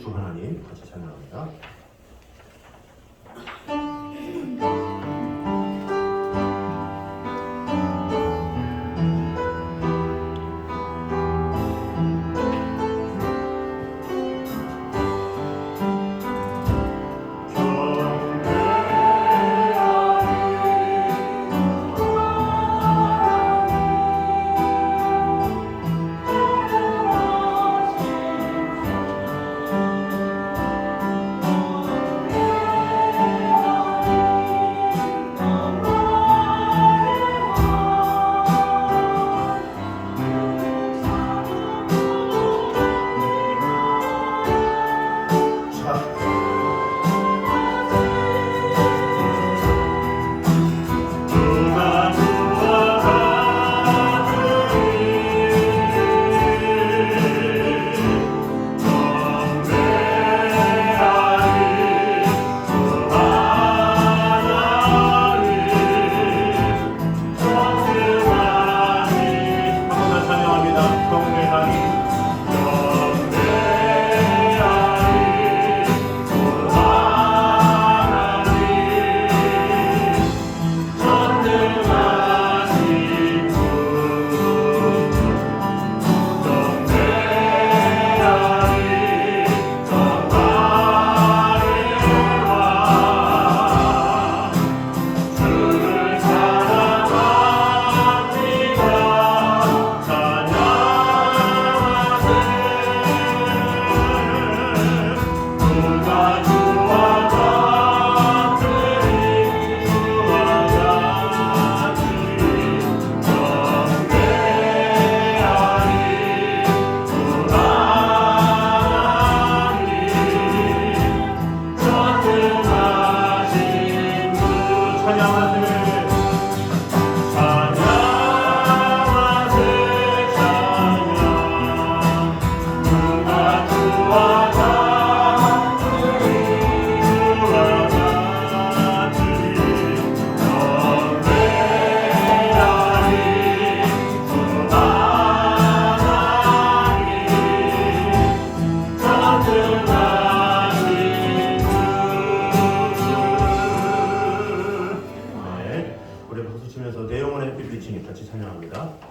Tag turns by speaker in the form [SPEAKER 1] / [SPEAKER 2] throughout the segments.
[SPEAKER 1] 주 하나님 같이 찬양합니다. 같이 찬양합니다.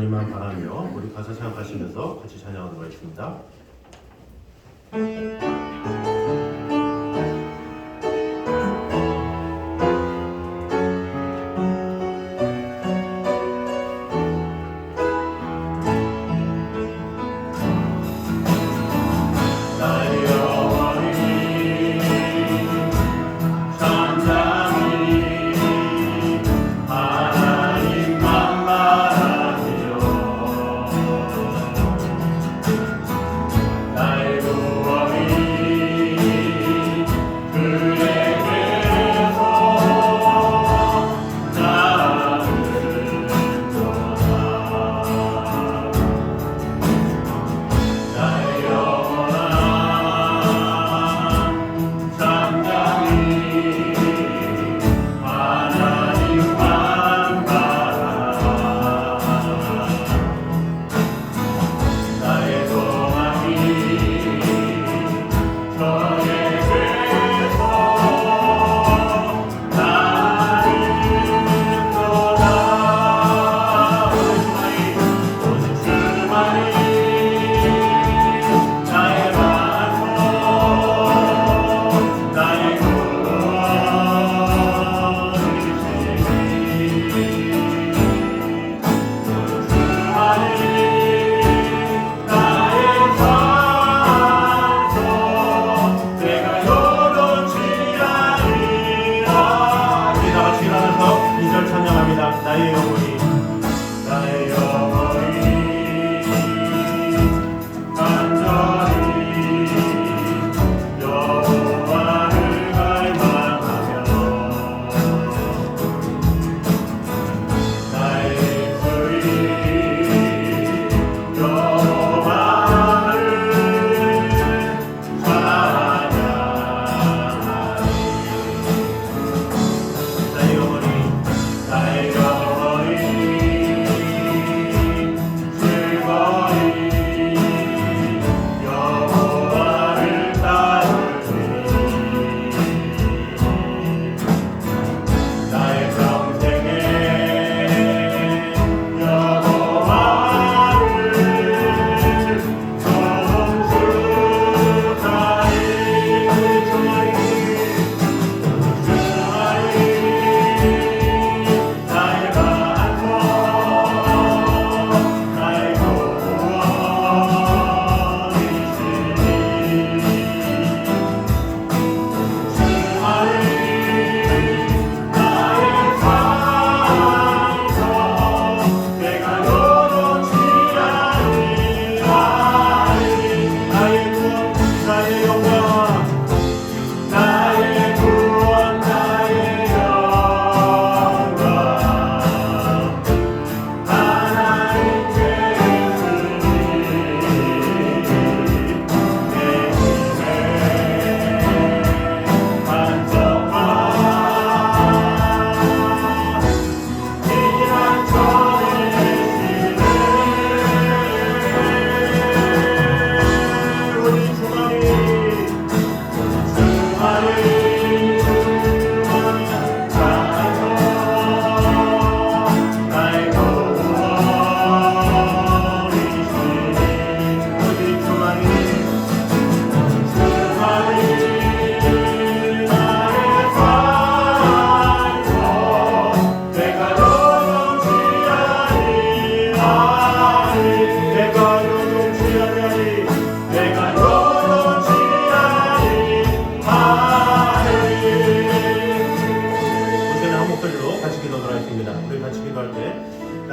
[SPEAKER 1] 하나님만 바라며 우리 가사 생각하시면서 같이 찬양하도록 하겠습니다.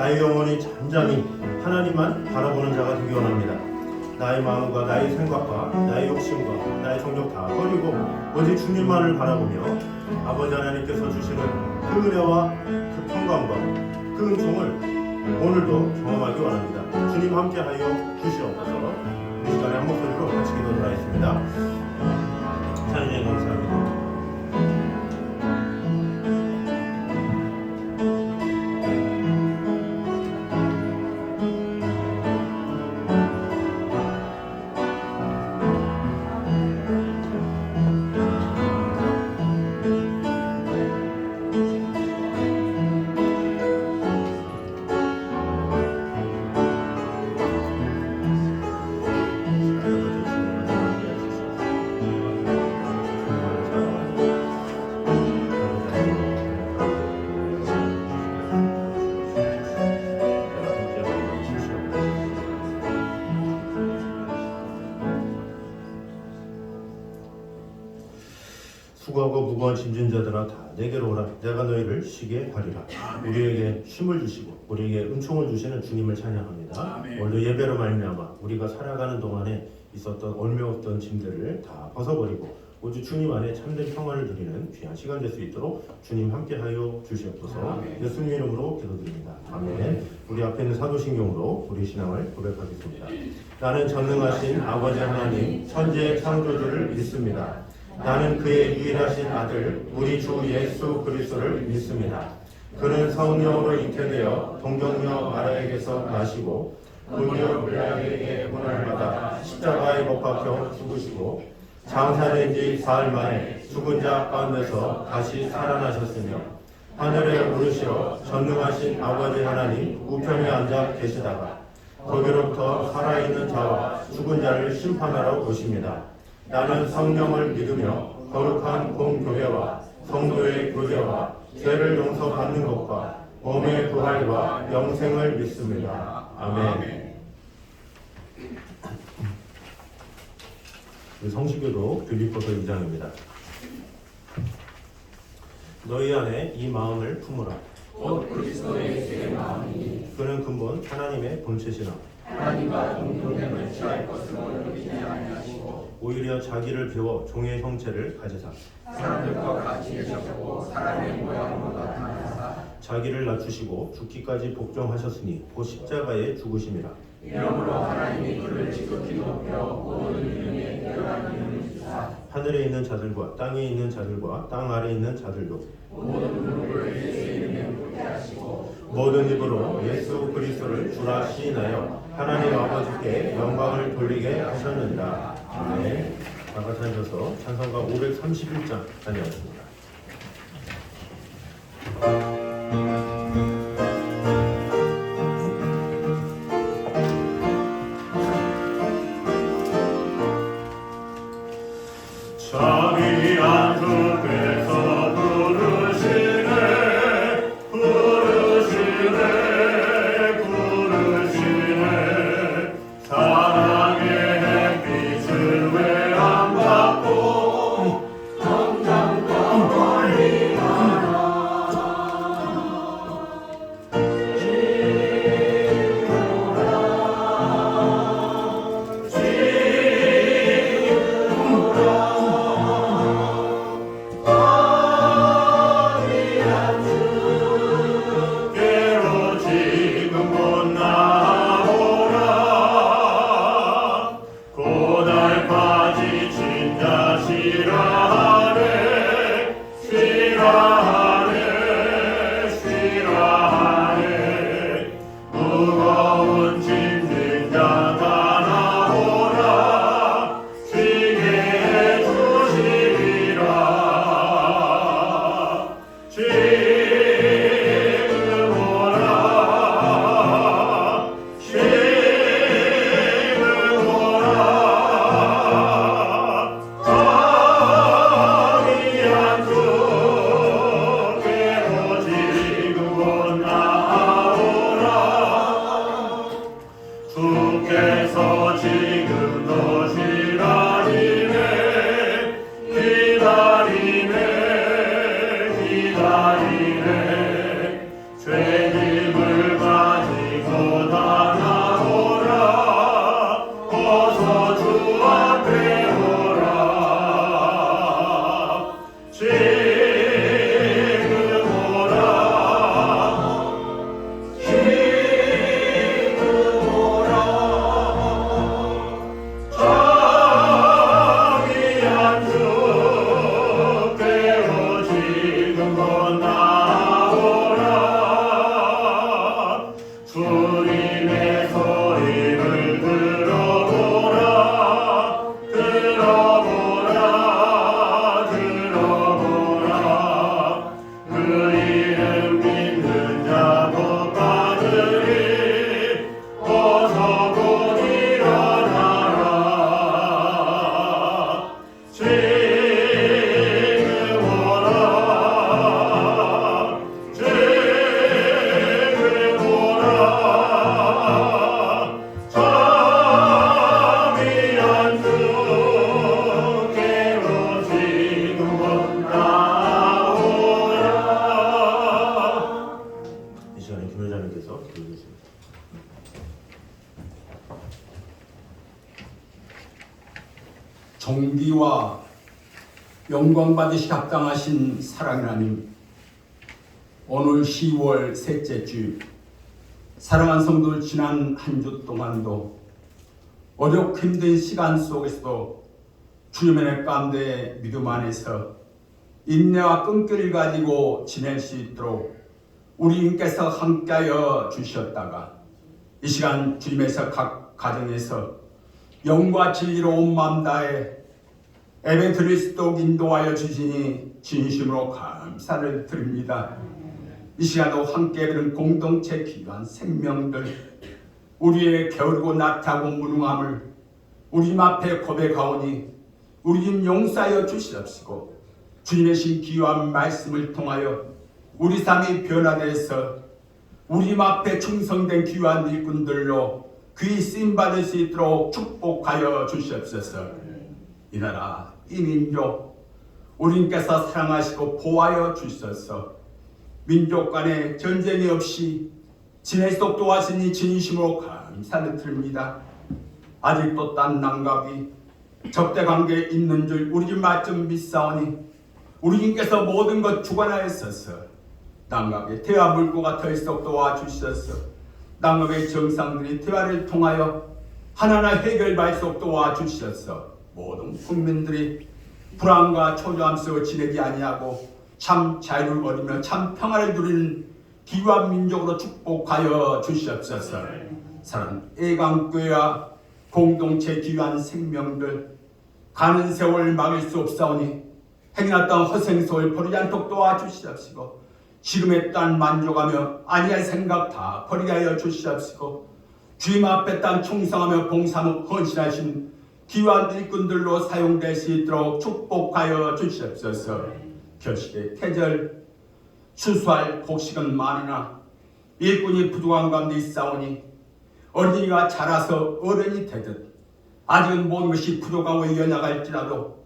[SPEAKER 2] 나의 영혼이 잠잠히 하나님만 바라보는 자가 되기 원합니다. 나의 마음과 나의 생각과 나의 욕심과 나의 성욕 다 버리고 오직 주님만을 바라보며 아버지 하나님께서 주시는 그 은혜와 그 평강과 그 은총을 오늘도 경험하기 원합니다. 주님 함께하여 주시옵소서. 이 시간에 한 목소리로 같이 기도를 하겠습니다. 하나님 감사합니다. 무거운 짐진 자들아 다 내게로 오라. 내가 너희를 쉬게 하리라. 우리에게 쉼을 주시고 우리에게 은총을 주시는 주님을 찬양합니다.
[SPEAKER 3] 아멘.
[SPEAKER 2] 오늘 예배로 말미암아 우리가 살아가는 동안에 있었던 얼매없던 짐들을 다 벗어버리고 오직 주님 안에 참된 평안을 누리는 귀한 시간 될 수 있도록 주님 함께하여 주시옵소서.
[SPEAKER 3] 아멘.
[SPEAKER 2] 예수님 이름으로 기도드립니다. 아멘. 우리 앞에 있는 사도신경으로 우리 신앙을 고백하겠습니다. 나는 전능하신 아버지 하나님 천지의 창조주를 믿습니다. 나는 그의 유일하신 아들 우리 주 예수 그리스도를 믿습니다. 그는 성령으로 잉태되어 동정녀 마리아에게서 나시고 본요 빌라에게 고난을 받아 십자가에 못 박혀 죽으시고 장사된 지 사흘 만에 죽은 자 가운데서 다시 살아나셨으며 하늘에 오르시어 전능하신 아버지 하나님 우편에 앉아 계시다가 거기로부터 살아있는 자와 죽은 자를 심판하러 오십니다. 나는 성령을 믿으며 거룩한 공교회와 성도의 교제와 죄를 용서받는 것과 몸의 부활과 영생을 믿습니다. 아멘. 성시교도 빌립보서 2장입니다. 너희 안에 이 마음을 품으라.
[SPEAKER 3] 곧 그리스도 예수의 마음이니
[SPEAKER 2] 그는 근본 하나님의 본체시나
[SPEAKER 3] 하나님과 동등됨을 취할 것을 모르지 아니하시고
[SPEAKER 2] 오히려 자기를 비워 종의 형체를 가지사
[SPEAKER 3] 사람들과 같이 계셨고 사람의 모양으로 나타나사
[SPEAKER 2] 자기를 낮추시고 죽기까지 복종하셨으니 곧 십자가에 죽으심이라.
[SPEAKER 3] 이러므로 하나님이 그를 지극히 높여 모든 이름에 뛰어난 이름을 주사
[SPEAKER 2] 하늘에 있는 자들과 땅에 있는 자들과 땅 아래에 있는 자들도
[SPEAKER 3] 모든 무릎을 예수의 이름에 꿇게 하시고
[SPEAKER 2] 모든 입으로 예수 그리스도를 주라 시인하여 하나님 아버지께 영광을 돌리게 하셨느니라. 아멘. 다 같이 앉아서 찬송가 531장 찬양하겠습니다. 자기 안주께서 부르시네 사랑의 햇빛을 왜 안 받고
[SPEAKER 3] 점점 더 멀리 가라
[SPEAKER 2] 깨로 지금 곧 나오라 고달파지 진짜 싫어하네 무거운 짐진 자가 나오라 쉬게 해주시리라 지금 오라 자기 안주께로 지금 곧 나오라 주께서 지금 도시라니네 기다리네 죄짐을 가지고 다 나오라 어서 주 앞에 오라 지금 오라 자기 안주께로 지금 곧 나오라
[SPEAKER 4] 존귀와 영광 받으시 합당하신 사랑의 하나님, 오늘 10월 셋째 주 사랑하는 성도들, 지난 한 주 동안도 어렵고 힘든 시간 속에서도 주님의 은혜 가운데 믿음 안에서 인내와 끈기를 가지고 지낼 수 있도록 우리 주님께서 함께하여 주셨다가 이 시간 주님에서 각 가정에서 영과 진리로 온 마음 다해 예배 드릴 수 있도록 인도하여 주시니 진심으로 감사를 드립니다. 이 시간도 함께 예배는 공동체 귀한 생명들, 우리의 게으르고 나태하고 무능함을 우리 앞에 고백하오니 우리 님 용서하여 주시옵시고 주님의 신 귀한 말씀을 통하여 우리 삶이 변화되어서 우리 님 앞에 충성된 귀한 일꾼들로 귀 쓰임받을 수 있도록 축복하여 주시옵소서. 이 나라 이 민족 우리님께서 사랑하시고 보호하여 주셔서 민족 간에 전쟁이 없이 지낼 수 있도록 도와주니 진심으로 감사를 드립니다. 아직도 딴 난각이 적대관계에 있는 줄 우리 집 맞좀 믿사오니 우리 주님께서 모든 것 주관하였소서. 난각의 대화 물고가 더 있도록 도와주셔서 난각의 정상들이 대화를 통하여 하나하나 해결할 수 있도록 도와주셔서 모든 국민들이 불안과 초조함 속에 지내지 아니하고 참 자유를 얻으며 참 평화를 누리는 귀한 민족으로 축복하여 주시옵소서. 사랑하는 애강교회와 공동체 귀한 생명들, 가는 세월 막을 수 없사오니 행해놨던 허생소를 버리지 않도록 도와주시옵시고 지금의 땅 만족하며 아니할 생각 다 버리게 하여 주시옵시고 주님 앞에 땅 충성하며 봉사하며 헌신하신 귀한 일꾼들로 사용될 수 있도록 축복하여 주시옵소서. 결실의 태절 추수할 곡식은 많으나 일꾼이 부족한 가운데 있사오니 어린이가 자라서 어른이 되듯 아직은 모든 것이 부족하고 연약할지라도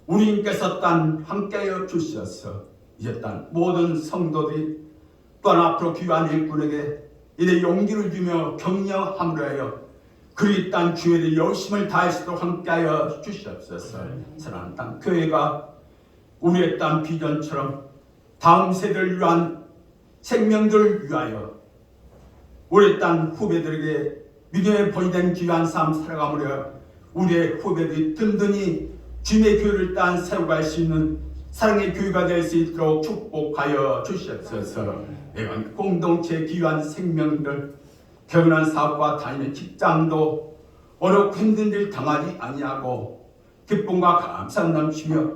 [SPEAKER 4] 우리님께서 딴 함께하여 주셔서 이제 딴 모든 성도들이 또한 앞으로 귀한 일꾼에게 이래 용기를 주며 격려함으로 하여 그리 딴 주의 열심을 다할 수 있도록 함께하여 주시옵소서. 사랑하는 땅 교회가 우리의 땅 비전처럼 다음 세대를 위한 생명들을 위하여 우리의 땅 후배들에게 믿음의 본이 귀한 삶 살아가므로 우리의 후배들이 든든히 주님의 교회를 땅 세워갈 수 있는 사랑의 교회가 될 수 있도록 축복하여 주시옵소서. 공동체 귀한 생명들, 경연한 사업과 다니는 직장도 어렵고 힘든 일 당하지 아니하고 기쁨과 감사를 넘치며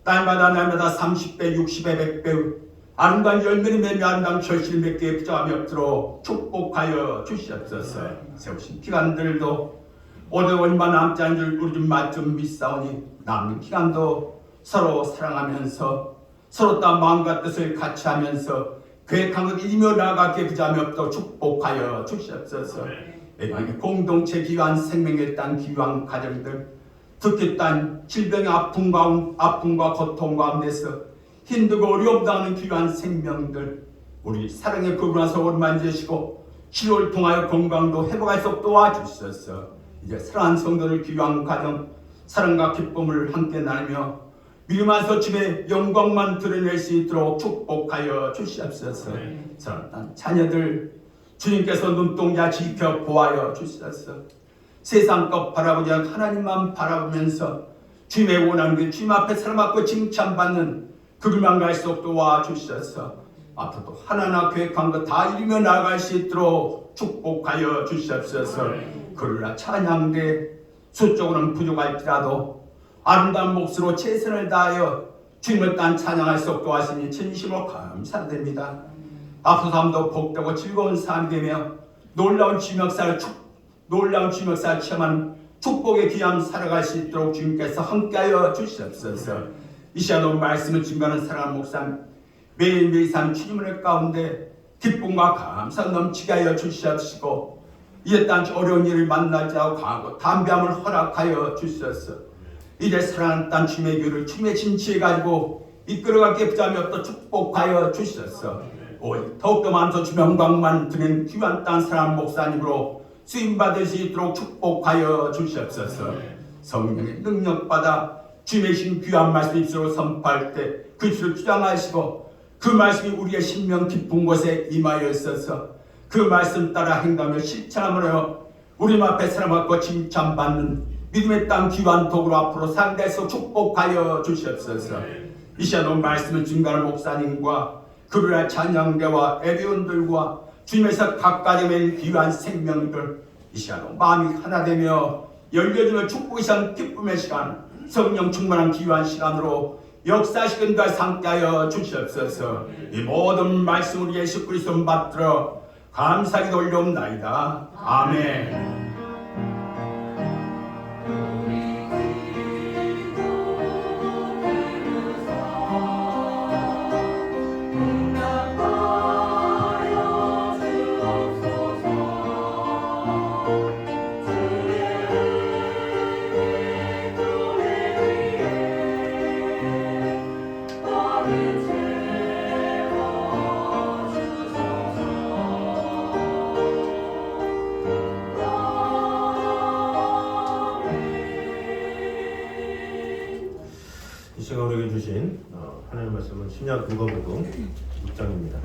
[SPEAKER 4] 날마다 30배, 60배, 100배 아름다운 열매를 맺며 아름다운 결실을 맺게 부정함이 없도록 축복하여 주시옵소서. 세우신 기간들도 오늘 얼마 남지 않은 줄 우리 좀 맛좀 믿사오니 남는 기간도 서로 사랑하면서 서로 다 마음과 뜻을 같이 하면서 계획한 것 이루며 나아가게 부정함이 없도록 축복하여 주시옵소서. 공동체 귀한 생명의 땅 귀한 가정들, 특히 딴 질병의 아픔과 고통 가운데서 힘들고 어려움 당하는 귀한 생명들, 우리 사랑의 그분께서 오랜만지시고 치료를 통하여 건강도 회복할 수 있도록 도와주셔서 이제 사랑하는 성도들 귀한 가정, 사랑과 기쁨을 함께 나누며 믿음 안에서 주님의 영광만 드러낼 수 있도록 축복하여 주시옵소서. 사랑하는 자녀들 주님께서 눈동자 지켜 보아여 주시옵소서. 세상 것 바라보지 않고 하나님만 바라보면서 주님의 원하는 그 주님 앞에 사랑받고 칭찬받는 그 길만 갈 수 없도록 도와주셔서 앞으로도 하나하나 계획한 것 다 이루며 나아갈 수 있도록 축복하여 주시옵소서. 그러나 찬양대 수적으로는 부족할지라도 아름다운 몫으로 최선을 다하여 주님을 딴 찬양할 수 없도록 하시니 진심으로 감사드립니다. 앞으로 삶도 복되고 즐거운 삶이 되며 놀라운 주님 역사를 체험하는 축복의 귀함 살아갈 수 있도록 주님께서 함께하여 주시옵소서. 이 시간도 말씀을 증거하는 사랑하는 목사 매일매일 삶 주님의 가운데 기쁨과 감사 넘치게 하여 주시옵시고 이제 딴 어려운 일을 만나지 않고 강하고 담대함을 허락하여 주시옵소서. 이제 사랑하는 딴 주님의 교회를 주님의 진치에 가지고 이끌어가게 부담이 없도록 축복하여 주시옵소서. 더욱더 많은 주 영광만 드리는 귀한 땅 사랑하는 목사님으로 쓰임받을 수 있도록 축복하여 주시옵소서. 성령의 능력받아 주의 신 귀한 말씀 입술로 선포할 때 그 입술을 주장하시고 그 말씀이 우리의 심령 깊은 곳에 임하여 있어서 그 말씀 따라 행동하며 실천함으로 우리 앞에 사랑받고 칭찬받는 믿음의 땅 귀한 도구로 앞으로 상대해서 축복하여 주시옵소서. 이 시간 말씀을 증거하는 목사님과 그들의 찬양대와 애비원들과 주님에서 각가지 맺은 귀한 생명들 이 시간 마음이 하나 되며 열려지며 축복의 시간 기쁨의 시간 성령 충만한 귀한 시간으로 역사시간 다 함께하여 주시옵소서. 이 모든 말씀을 예수 그리스도 받들어 감사하게 올려옵나이다. 아멘.
[SPEAKER 2] 이 시간 우리에게 주신 하나님의 말씀은 신약 누가복음 6장입니다.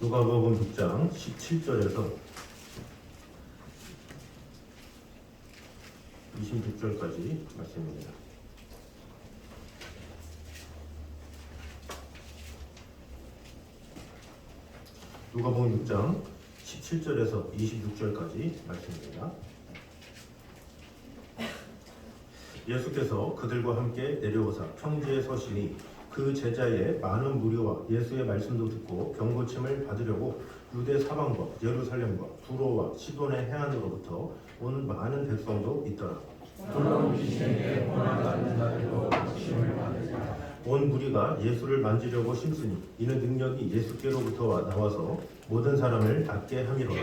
[SPEAKER 2] 누가복음 6장 17절에서 26절까지 말씀입니다. 누가복음 6장 17절에서 26절까지 말씀입니다. 예수께서 그들과 함께 내려오사 평지에 서시니 그 제자의 많은 무리와 예수의 말씀도 듣고 병고침을 받으려고 유대 사방과 예루살렘과 두로와 시돈의 해안으로부터 온 많은 백성도 있더라. 온 무리가 예수를 만지려고 심쓰니 이는 능력이 예수께로부터 나와서 모든 사람을 낫게 함이로라.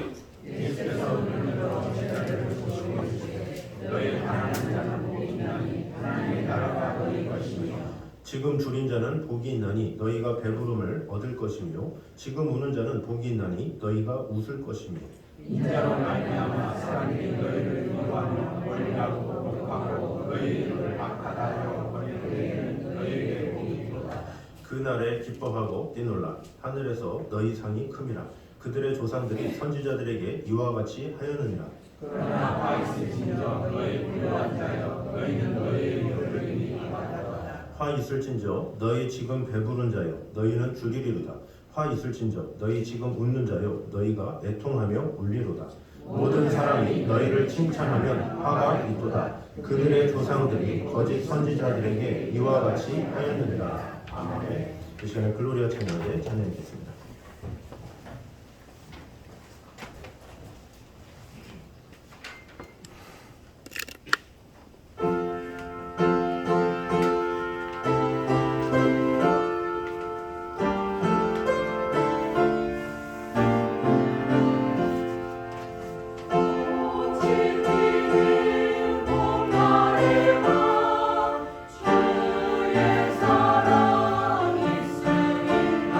[SPEAKER 2] 지금 줄인 자는 복이 있나니 너희가 배부름을 얻을 것이며 지금 우는 자는 복이 있나니 너희가 웃을 것이며
[SPEAKER 3] 인자로 말미암아 사람들이 너희를 미워하며 멀리하고 모독하고 너희 이름을 악하다 하여 너희는 너희에게 복이 있도다.
[SPEAKER 2] 그날에 기뻐하고 뛰놀라. 하늘에서 너희 상이 큼이라. 그들의 조상들이 선지자들에게 이와 같이 하였느니라.
[SPEAKER 3] 그러나 화 있을진저 너희 불효한 자여 너희는 너희의 이름을 이미 받았다.
[SPEAKER 2] 화 있을진저 너희 지금 배부른 자여 너희는 줄이리로다. 화 있을진저 너희 지금 웃는 자여 너희가 애통하며 울리로다. 모든 사람이 너희를 칭찬하면 화가 있도다. 그들의 조상들이 거짓 선지자들에게 이와 같이 하였느니라. 아멘. 이 시간에 글로리아 찬양에 찬양하겠습니다.
[SPEAKER 3] 주의 사랑 있음이나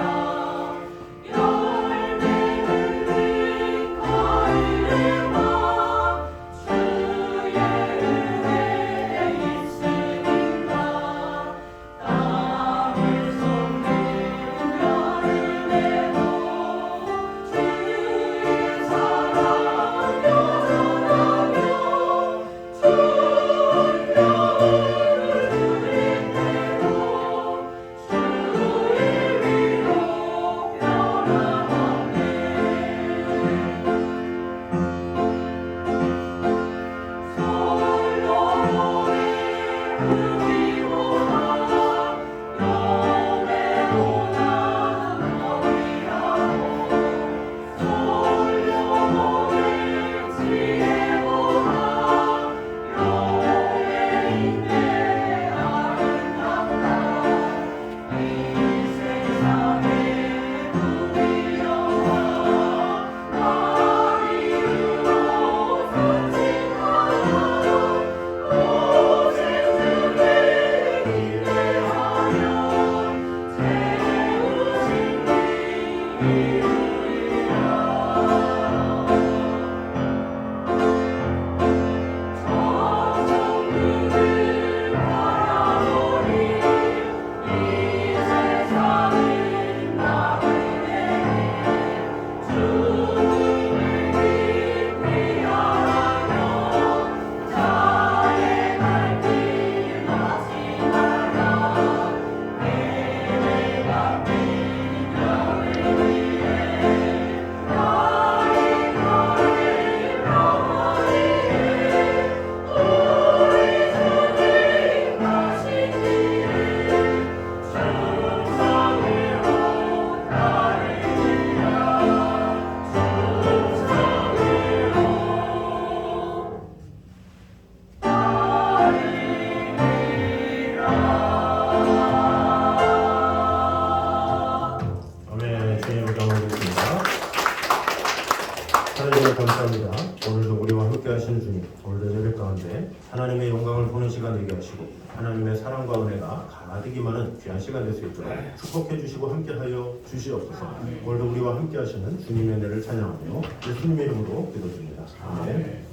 [SPEAKER 2] 하나님을 감사합니다. 오늘도 우리와 함께 하시는 주님, 오늘도 예배 가운데 하나님의 영광을 보는 시간 되게 하시고 하나님의 사랑과 은혜가 가득히 많은 귀한 시간 될 수 있도록 축복해 주시고 함께하여 주시옵소서. 오늘도 우리와 함께 하시는 주님의 은혜를 찬양하며 예수님의 이름으로 기도드립니다. 아멘.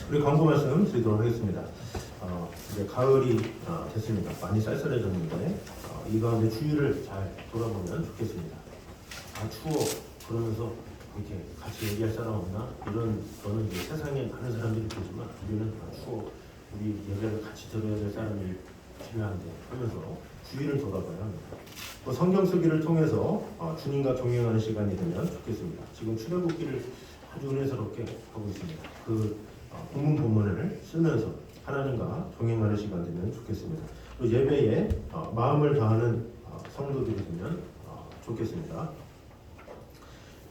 [SPEAKER 2] 우리 광고 말씀 드리도록 하겠습니다. 이제 가을이 됐습니다. 많이 쌀쌀해졌는데 이 가운데 주위를 잘 돌아보면 좋겠습니다. 추워 그러면서 이렇게 같이 얘기할 사람 없나? 이런 거는 이제 세상에 많은 사람들이 보지만 우리는 추워 우리 예배를 같이 들어야 될 사람이 필요한데 하면서 주위를 돌아봐야 합니다. 또 성경 쓰기를 통해서 주님과 동행하는 시간이 되면 좋겠습니다. 지금 출애굽기를 아주 은혜스럽게 하고 있습니다. 그 본문을 쓰면서 하나님과 동행하는 시간 되면 좋겠습니다. 또 예배에 마음을 다하는 성도들이 되면 좋겠습니다.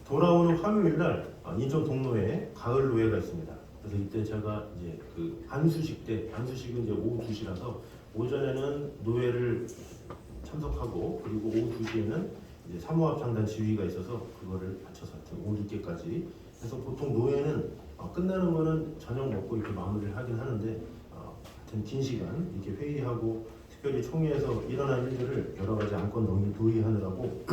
[SPEAKER 2] 돌아오는 화요일날 인천 동로에 가을 노예가 있습니다. 그래서 이때 제가 이제 그 안수식 때 안수식은 이제 오후 2시라서 오전에는 노예를 참석하고 그리고 오후 2시에는 이제 사모합창단 지휘가 있어서 그거를 맞춰서 오후 늦게까지 해서 보통 노예는 끝나는 거는 저녁 먹고 이렇게 마무리를 하긴 하는데 하여튼 긴 시간 이렇게 회의하고 특별히 총회에서 일어난 일들을 여러 가지 안건 논의하느라고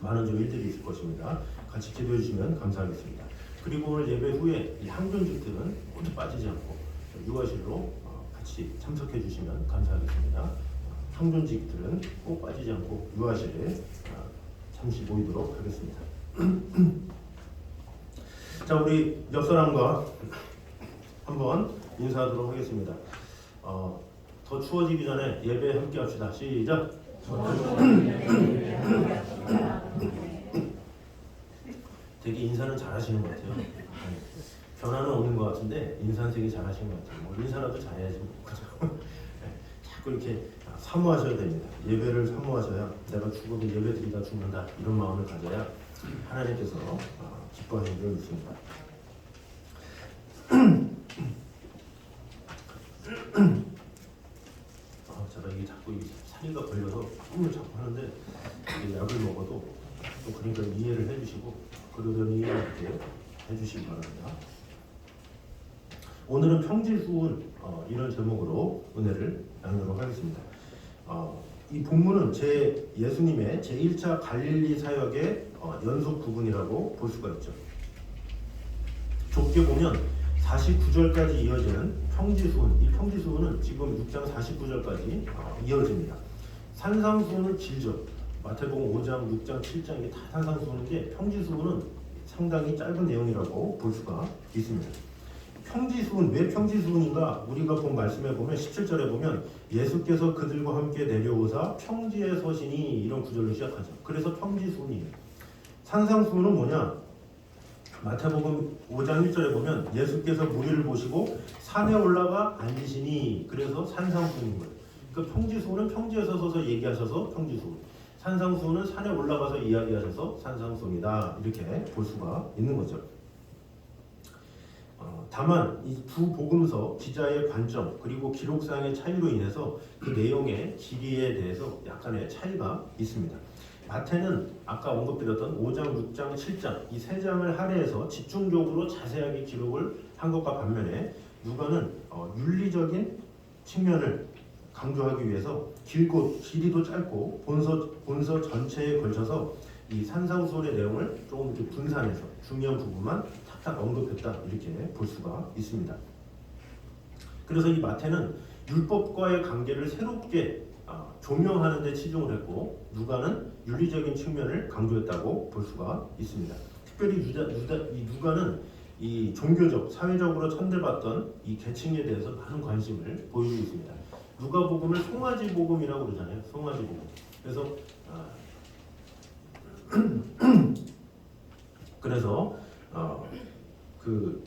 [SPEAKER 2] 많은 좀 일들이 있을 것입니다. 같이 기도해 주시면 감사하겠습니다. 그리고 오늘 예배 후에 이 항존직들은 모두 빠지지 않고 유아실로 같이 참석해 주시면 감사하겠습니다. 항존직들은 꼭 빠지지 않고 유아실에 잠시 모이도록 하겠습니다. 자, 우리 옆사람과 한번 인사하도록 하겠습니다. 더 추워지기 전에 예배 함께 합시다. 시작! 되게 인사는 잘하시는 것 같아요. 변화는 없는 것 같은데 인사는 되게 잘하시는 것 같아요. 뭐 인사라도 잘해야지. 자꾸 이렇게 사모하셔야 됩니다. 예배를 사모하셔야 내가 죽어도 예배 드리다 죽는다 이런 마음을 가져야 하나님께서 기뻐하시는 줄 믿습니다. 제가 이게 자꾸 사리가 걸려서 꿈을 자꾸 하는데 약을 먹어도 또 그러니까 이해를 해주시고 그러더니 이렇게 해주시기 바랍니다. 오늘은 평지수훈 이런 제목으로 은혜를 나누도록 하겠습니다. 이 본문은 예수님의 제1차 갈릴리 사역의 연속 부분이라고 볼 수가 있죠. 좁게 보면 49절까지 이어지는 평지수훈, 이 평지수훈은 지금 6장 49절까지 이어집니다. 산상수훈은 길죠. 마태복음 5장, 6장, 7장 이게 다 산상수훈인데 평지수훈은 상당히 짧은 내용이라고 볼 수가 있습니다. 평지수훈, 왜 평지수훈인가? 우리가 본 말씀에 보면 17절에 보면 예수께서 그들과 함께 내려오사 평지에 서시니 이런 구절로 시작하죠. 그래서 평지수훈이에요. 산상수훈은 뭐냐? 마태복음 5장 1절에 보면 예수께서 무리를 보시고 산에 올라가 앉으시니 그래서 산상수훈인 거예요. 그러니까 평지수훈은 평지에서 서서 얘기하셔서 평지수훈, 산상수훈은 산에 올라가서 이야기하셔서 산상수훈이다 이렇게 볼 수가 있는 거죠. 다만 이 두 복음서 기자의 관점 그리고 기록상의 차이로 인해서 그 내용의 길이에 대해서 약간의 차이가 있습니다. 마태는 아까 언급드렸던 5장, 6장, 7장 이 세 장을 할애해서 집중적으로 자세하게 기록을 한 것과 반면에 누가는 윤리적인 측면을 강조하기 위해서 길이도 짧고 본서 전체에 걸쳐서 이 산상수훈의 내용을 조금 이렇게 분산해서 중요한 부분만 탁탁 언급했다 이렇게 볼 수가 있습니다. 그래서 이 마태는 율법과의 관계를 새롭게 조명하는 데 치중을 했고 누가는 윤리적인 측면을 강조했다고 볼 수가 있습니다. 특별히 이 누가는 이 종교적, 사회적으로 천대받던 이 계층에 대해서 많은 관심을 보이고 있습니다. 누가복음을 송아지 복음이라고 그러잖아요. 송아지 복음. 그래서 그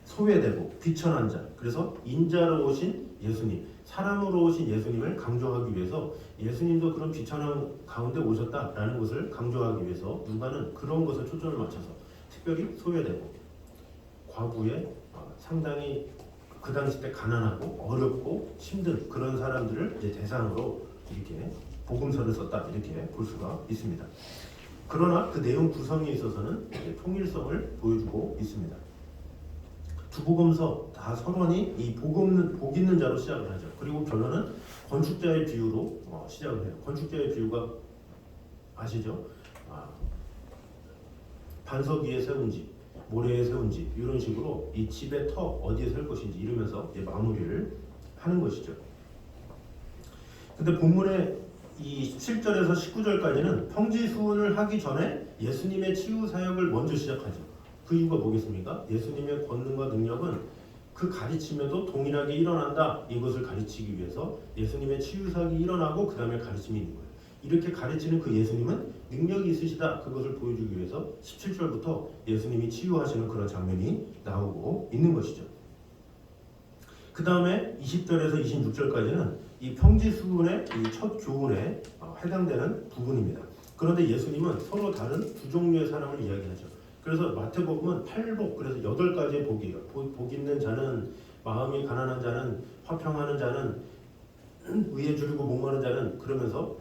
[SPEAKER 2] 소외되고 비천한 자, 그래서 인자로 오신 예수님, 사람으로 오신 예수님을 강조하기 위해서 예수님도 그런 비천한 가운데 오셨다라는 것을 강조하기 위해서 누가는 그런 것에 초점을 맞춰서 특별히 소외되고 과부에 상당히 그 당시 때 가난하고 어렵고 힘든 그런 사람들을 이제 대상으로 이렇게 복음서를 썼다 이렇게 볼 수가 있습니다. 그러나 그 내용 구성에 있어서는 통일성을 보여주고 있습니다. 두 복음서 다 서론이 이 복 있는 자로 시작을 하죠. 그리고 결론은 건축자의 비유로 시작을 해요. 건축자의 비유가 아시죠? 반석 위에 세운 집, 모래에 세운 집 이런 식으로 이 집의 터 어디에 설 것인지 이러면서 이제 마무리를 하는 것이죠. 근데 본문의 이 17절에서 19절까지는 평지수훈을 하기 전에 예수님의 치유 사역을 먼저 시작하죠. 그 이유가 뭐겠습니까? 예수님의 권능과 능력은 그 가르침에도 동일하게 일어난다. 이것을 가르치기 위해서 예수님의 치유 사역이 일어나고 그 다음에 가르침이 있는 거예요. 이렇게 가르치는 그 예수님은 능력이 있으시다. 그것을 보여주기 위해서 17절부터 예수님이 치유하시는 그런 장면이 나오고 있는 것이죠. 그 다음에 20절에서 26절까지는 이 평지수훈의 이 첫 교훈에 해당되는 부분입니다. 그런데 예수님은 서로 다른 두 종류의 사람을 이야기하죠. 그래서 마태복음은 8복, 그래서 8가지의 복이에요. 복 있는 자는, 마음이 가난한 자는, 화평하는 자는, 의에 주르고 목마른 자는, 그러면서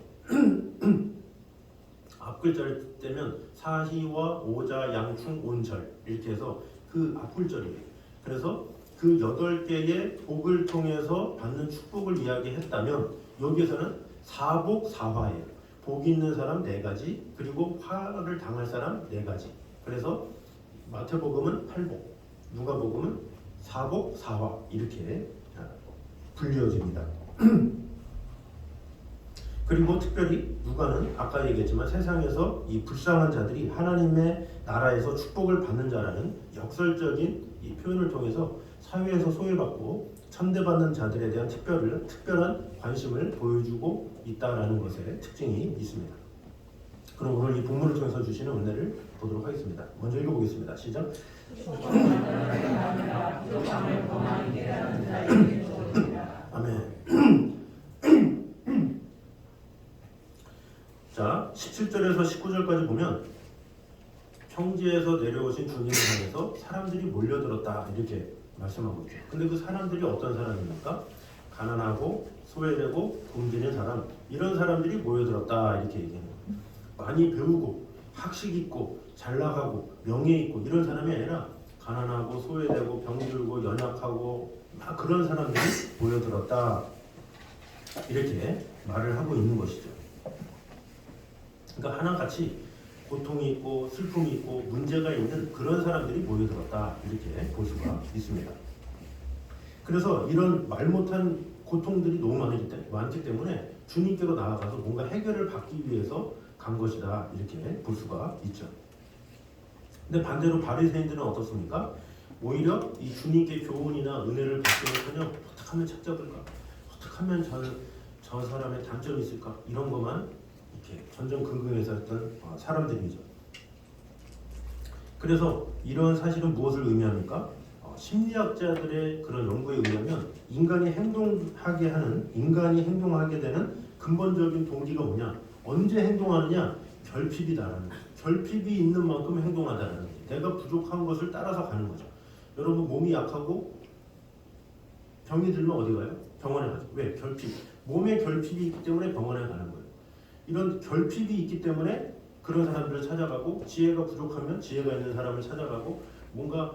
[SPEAKER 2] 앞글자를 떼면 사희와 오자 양충 온절 이렇게 해서 그 앞글절이에요. 그래서 그 8개의 복을 통해서 받는 축복을 이야기했다면 여기에서는 사복 사화예요. 복 있는 사람 4가지, 그리고 화를 당할 사람 4가지. 그래서 마태복음은 8복, 누가복음은 사복 사화 이렇게 불리어집니다. 그리고 특별히 누가는 아까 얘기했지만 세상에서 이 불쌍한 자들이 하나님의 나라에서 축복을 받는 자라는 역설적인 이 표현을 통해서 사회에서 소외받고 천대받는 자들에 대한 특별한 관심을 보여주고 있다라는 것에 특징이 있습니다. 그럼 오늘 이 본문을 통해서 주시는 은혜를 보도록 하겠습니다. 먼저 읽어보겠습니다. 시작. 아멘. 자, 17절에서 19절까지 보면 평지에서 내려오신 주님을 향해서 사람들이 몰려들었다 이렇게 말씀하고 있죠. 근데 그 사람들이 어떤 사람입니까? 가난하고 소외되고 굶주린 사람, 이런 사람들이 모여들었다 이렇게 얘기해요. 많이 배우고 학식 있고 잘 나가고 명예 있고 이런 사람이 아니라 가난하고 소외되고 병들고 연약하고 막 그런 사람들이 모여들었다 이렇게 말을 하고 있는 것이죠. 그러니까 하나같이 고통이 있고 슬픔이 있고 문제가 있는 그런 사람들이 모여들었다 이렇게 볼 수가 있습니다. 그래서 이런 말 못한 고통들이 너무 많기 때문에 주님께로 나아가서 뭔가 해결을 받기 위해서 간 것이다 이렇게 볼 수가 있죠. 근데 반대로 바리새인들은 어떻습니까? 오히려 이 주님께 교훈이나 은혜를 받기는커녕 어떻게 하면 찾잡을까? 어떻게 하면 저 사람의 단점이 있을까? 이런 것만 이렇게 전전긍긍해서 했던 사람들이죠. 그래서 이런 사실은 무엇을 의미합니까? 심리학자들의 그런 연구에 의하면 인간이 행동하게 되는 근본적인 동기가 뭐냐? 언제 행동하느냐? 결핍이다라는 거죠. 결핍이 있는 만큼 행동하다라는 거죠. 내가 부족한 것을 따라서 가는 거죠. 여러분 몸이 약하고 병이 들면 어디 가요? 병원에 가죠. 왜? 결핍. 몸에 결핍이 있기 때문에 병원에 가는 거예요. 이런 결핍이 있기 때문에 그런 사람들을 찾아가고 지혜가 부족하면 지혜가 있는 사람을 찾아가고 뭔가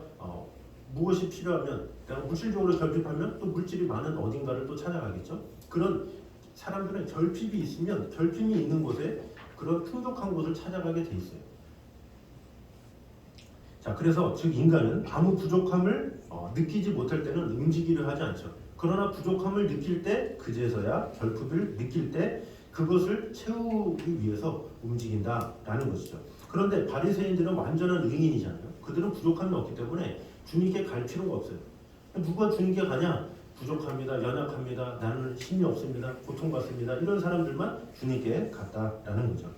[SPEAKER 2] 무엇이 필요하면 내가 물질적으로 결핍하면 또 물질이 많은 어딘가를 또 찾아가겠죠. 그런 사람들은 결핍이 있으면 결핍이 있는 곳에 그런 풍족한 곳을 찾아가게 돼 있어요. 자, 그래서 즉 인간은 아무 부족함을 느끼지 못할 때는 움직이려 하지 않죠. 그러나 부족함을 느낄 때 그제서야 결핍을 느낄 때 그것을 채우기 위해서 움직인다라는 것이죠. 그런데 바리새인들은 완전한 의인이잖아요. 그들은 부족함이 없기 때문에 주님께 갈 필요가 없어요. 누가 주님께 가냐? 부족합니다. 연약합니다. 나는 힘이 없습니다. 고통받습니다. 이런 사람들만 주님께 갔다라는 거죠.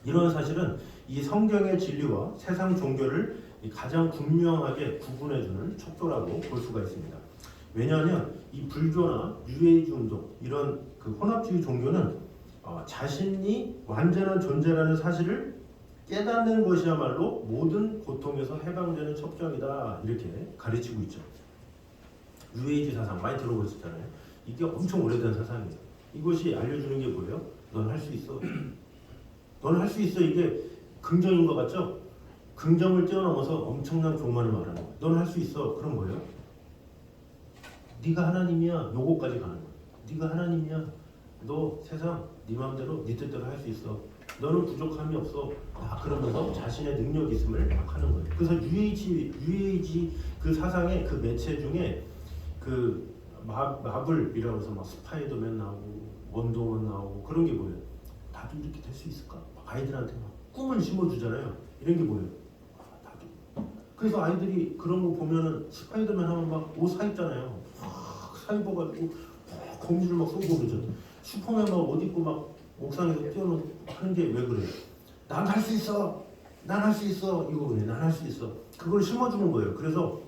[SPEAKER 2] 이런 사실은 이 성경의 진리와 세상 종교를 가장 분명하게 구분해주는 척도라고 볼 수가 있습니다. 왜냐하면 이 불교나 뉴에이지 운동 이런 그 혼합주의 종교는 자신이 완전한 존재라는 사실을 깨닫는 것이야말로 모든 고통에서 해방되는 척정이다 이렇게 가르치고 있죠. 뉴에이지 사상 많이 들어보셨잖아요. 이게 엄청 오래된 사상이에요. 이것이 알려주는 게 뭐예요? 넌 할 수 있어. 너는 할 수 있어. 이게 긍정인 것 같죠? 긍정을 뛰어넘어서 엄청난 교만을 말하는 거야. 너는 할 수 있어. 그럼 뭐예요? 네가 하나님이야. 요거까지 가는 거야. 네가 하나님이야. 너 세상 네 마음대로 네 뜻대로 할 수 있어. 너는 부족함이 없어. 그러면서 자신의 능력이 있음을 막 하는 거예요. 그래서 UAG 그 사상의 그 매체 중에 그 마블이라고 해서 막 스파이더맨 나오고 원더우먼 나오고 그런 게 뭐예요? 나도 이렇게 될 수 있을까? 아이들한테 막 꿈을 심어주잖아요. 이런 게 뭐예요? 나도. 그래서 아이들이 그런 거 보면은 스파이더맨 하면 막 옷 사 입잖아요. 사 입어가지고 거미줄 막 쏘고 그러죠. 슈퍼맨 막 옷 입고 막 옥상에서 뛰어노는 하는 게 왜 그래요? 난 할 수 있어. 난 할 수 있어. 이거 그래. 난 할 수 있어. 그걸 심어주는 거예요. 그래서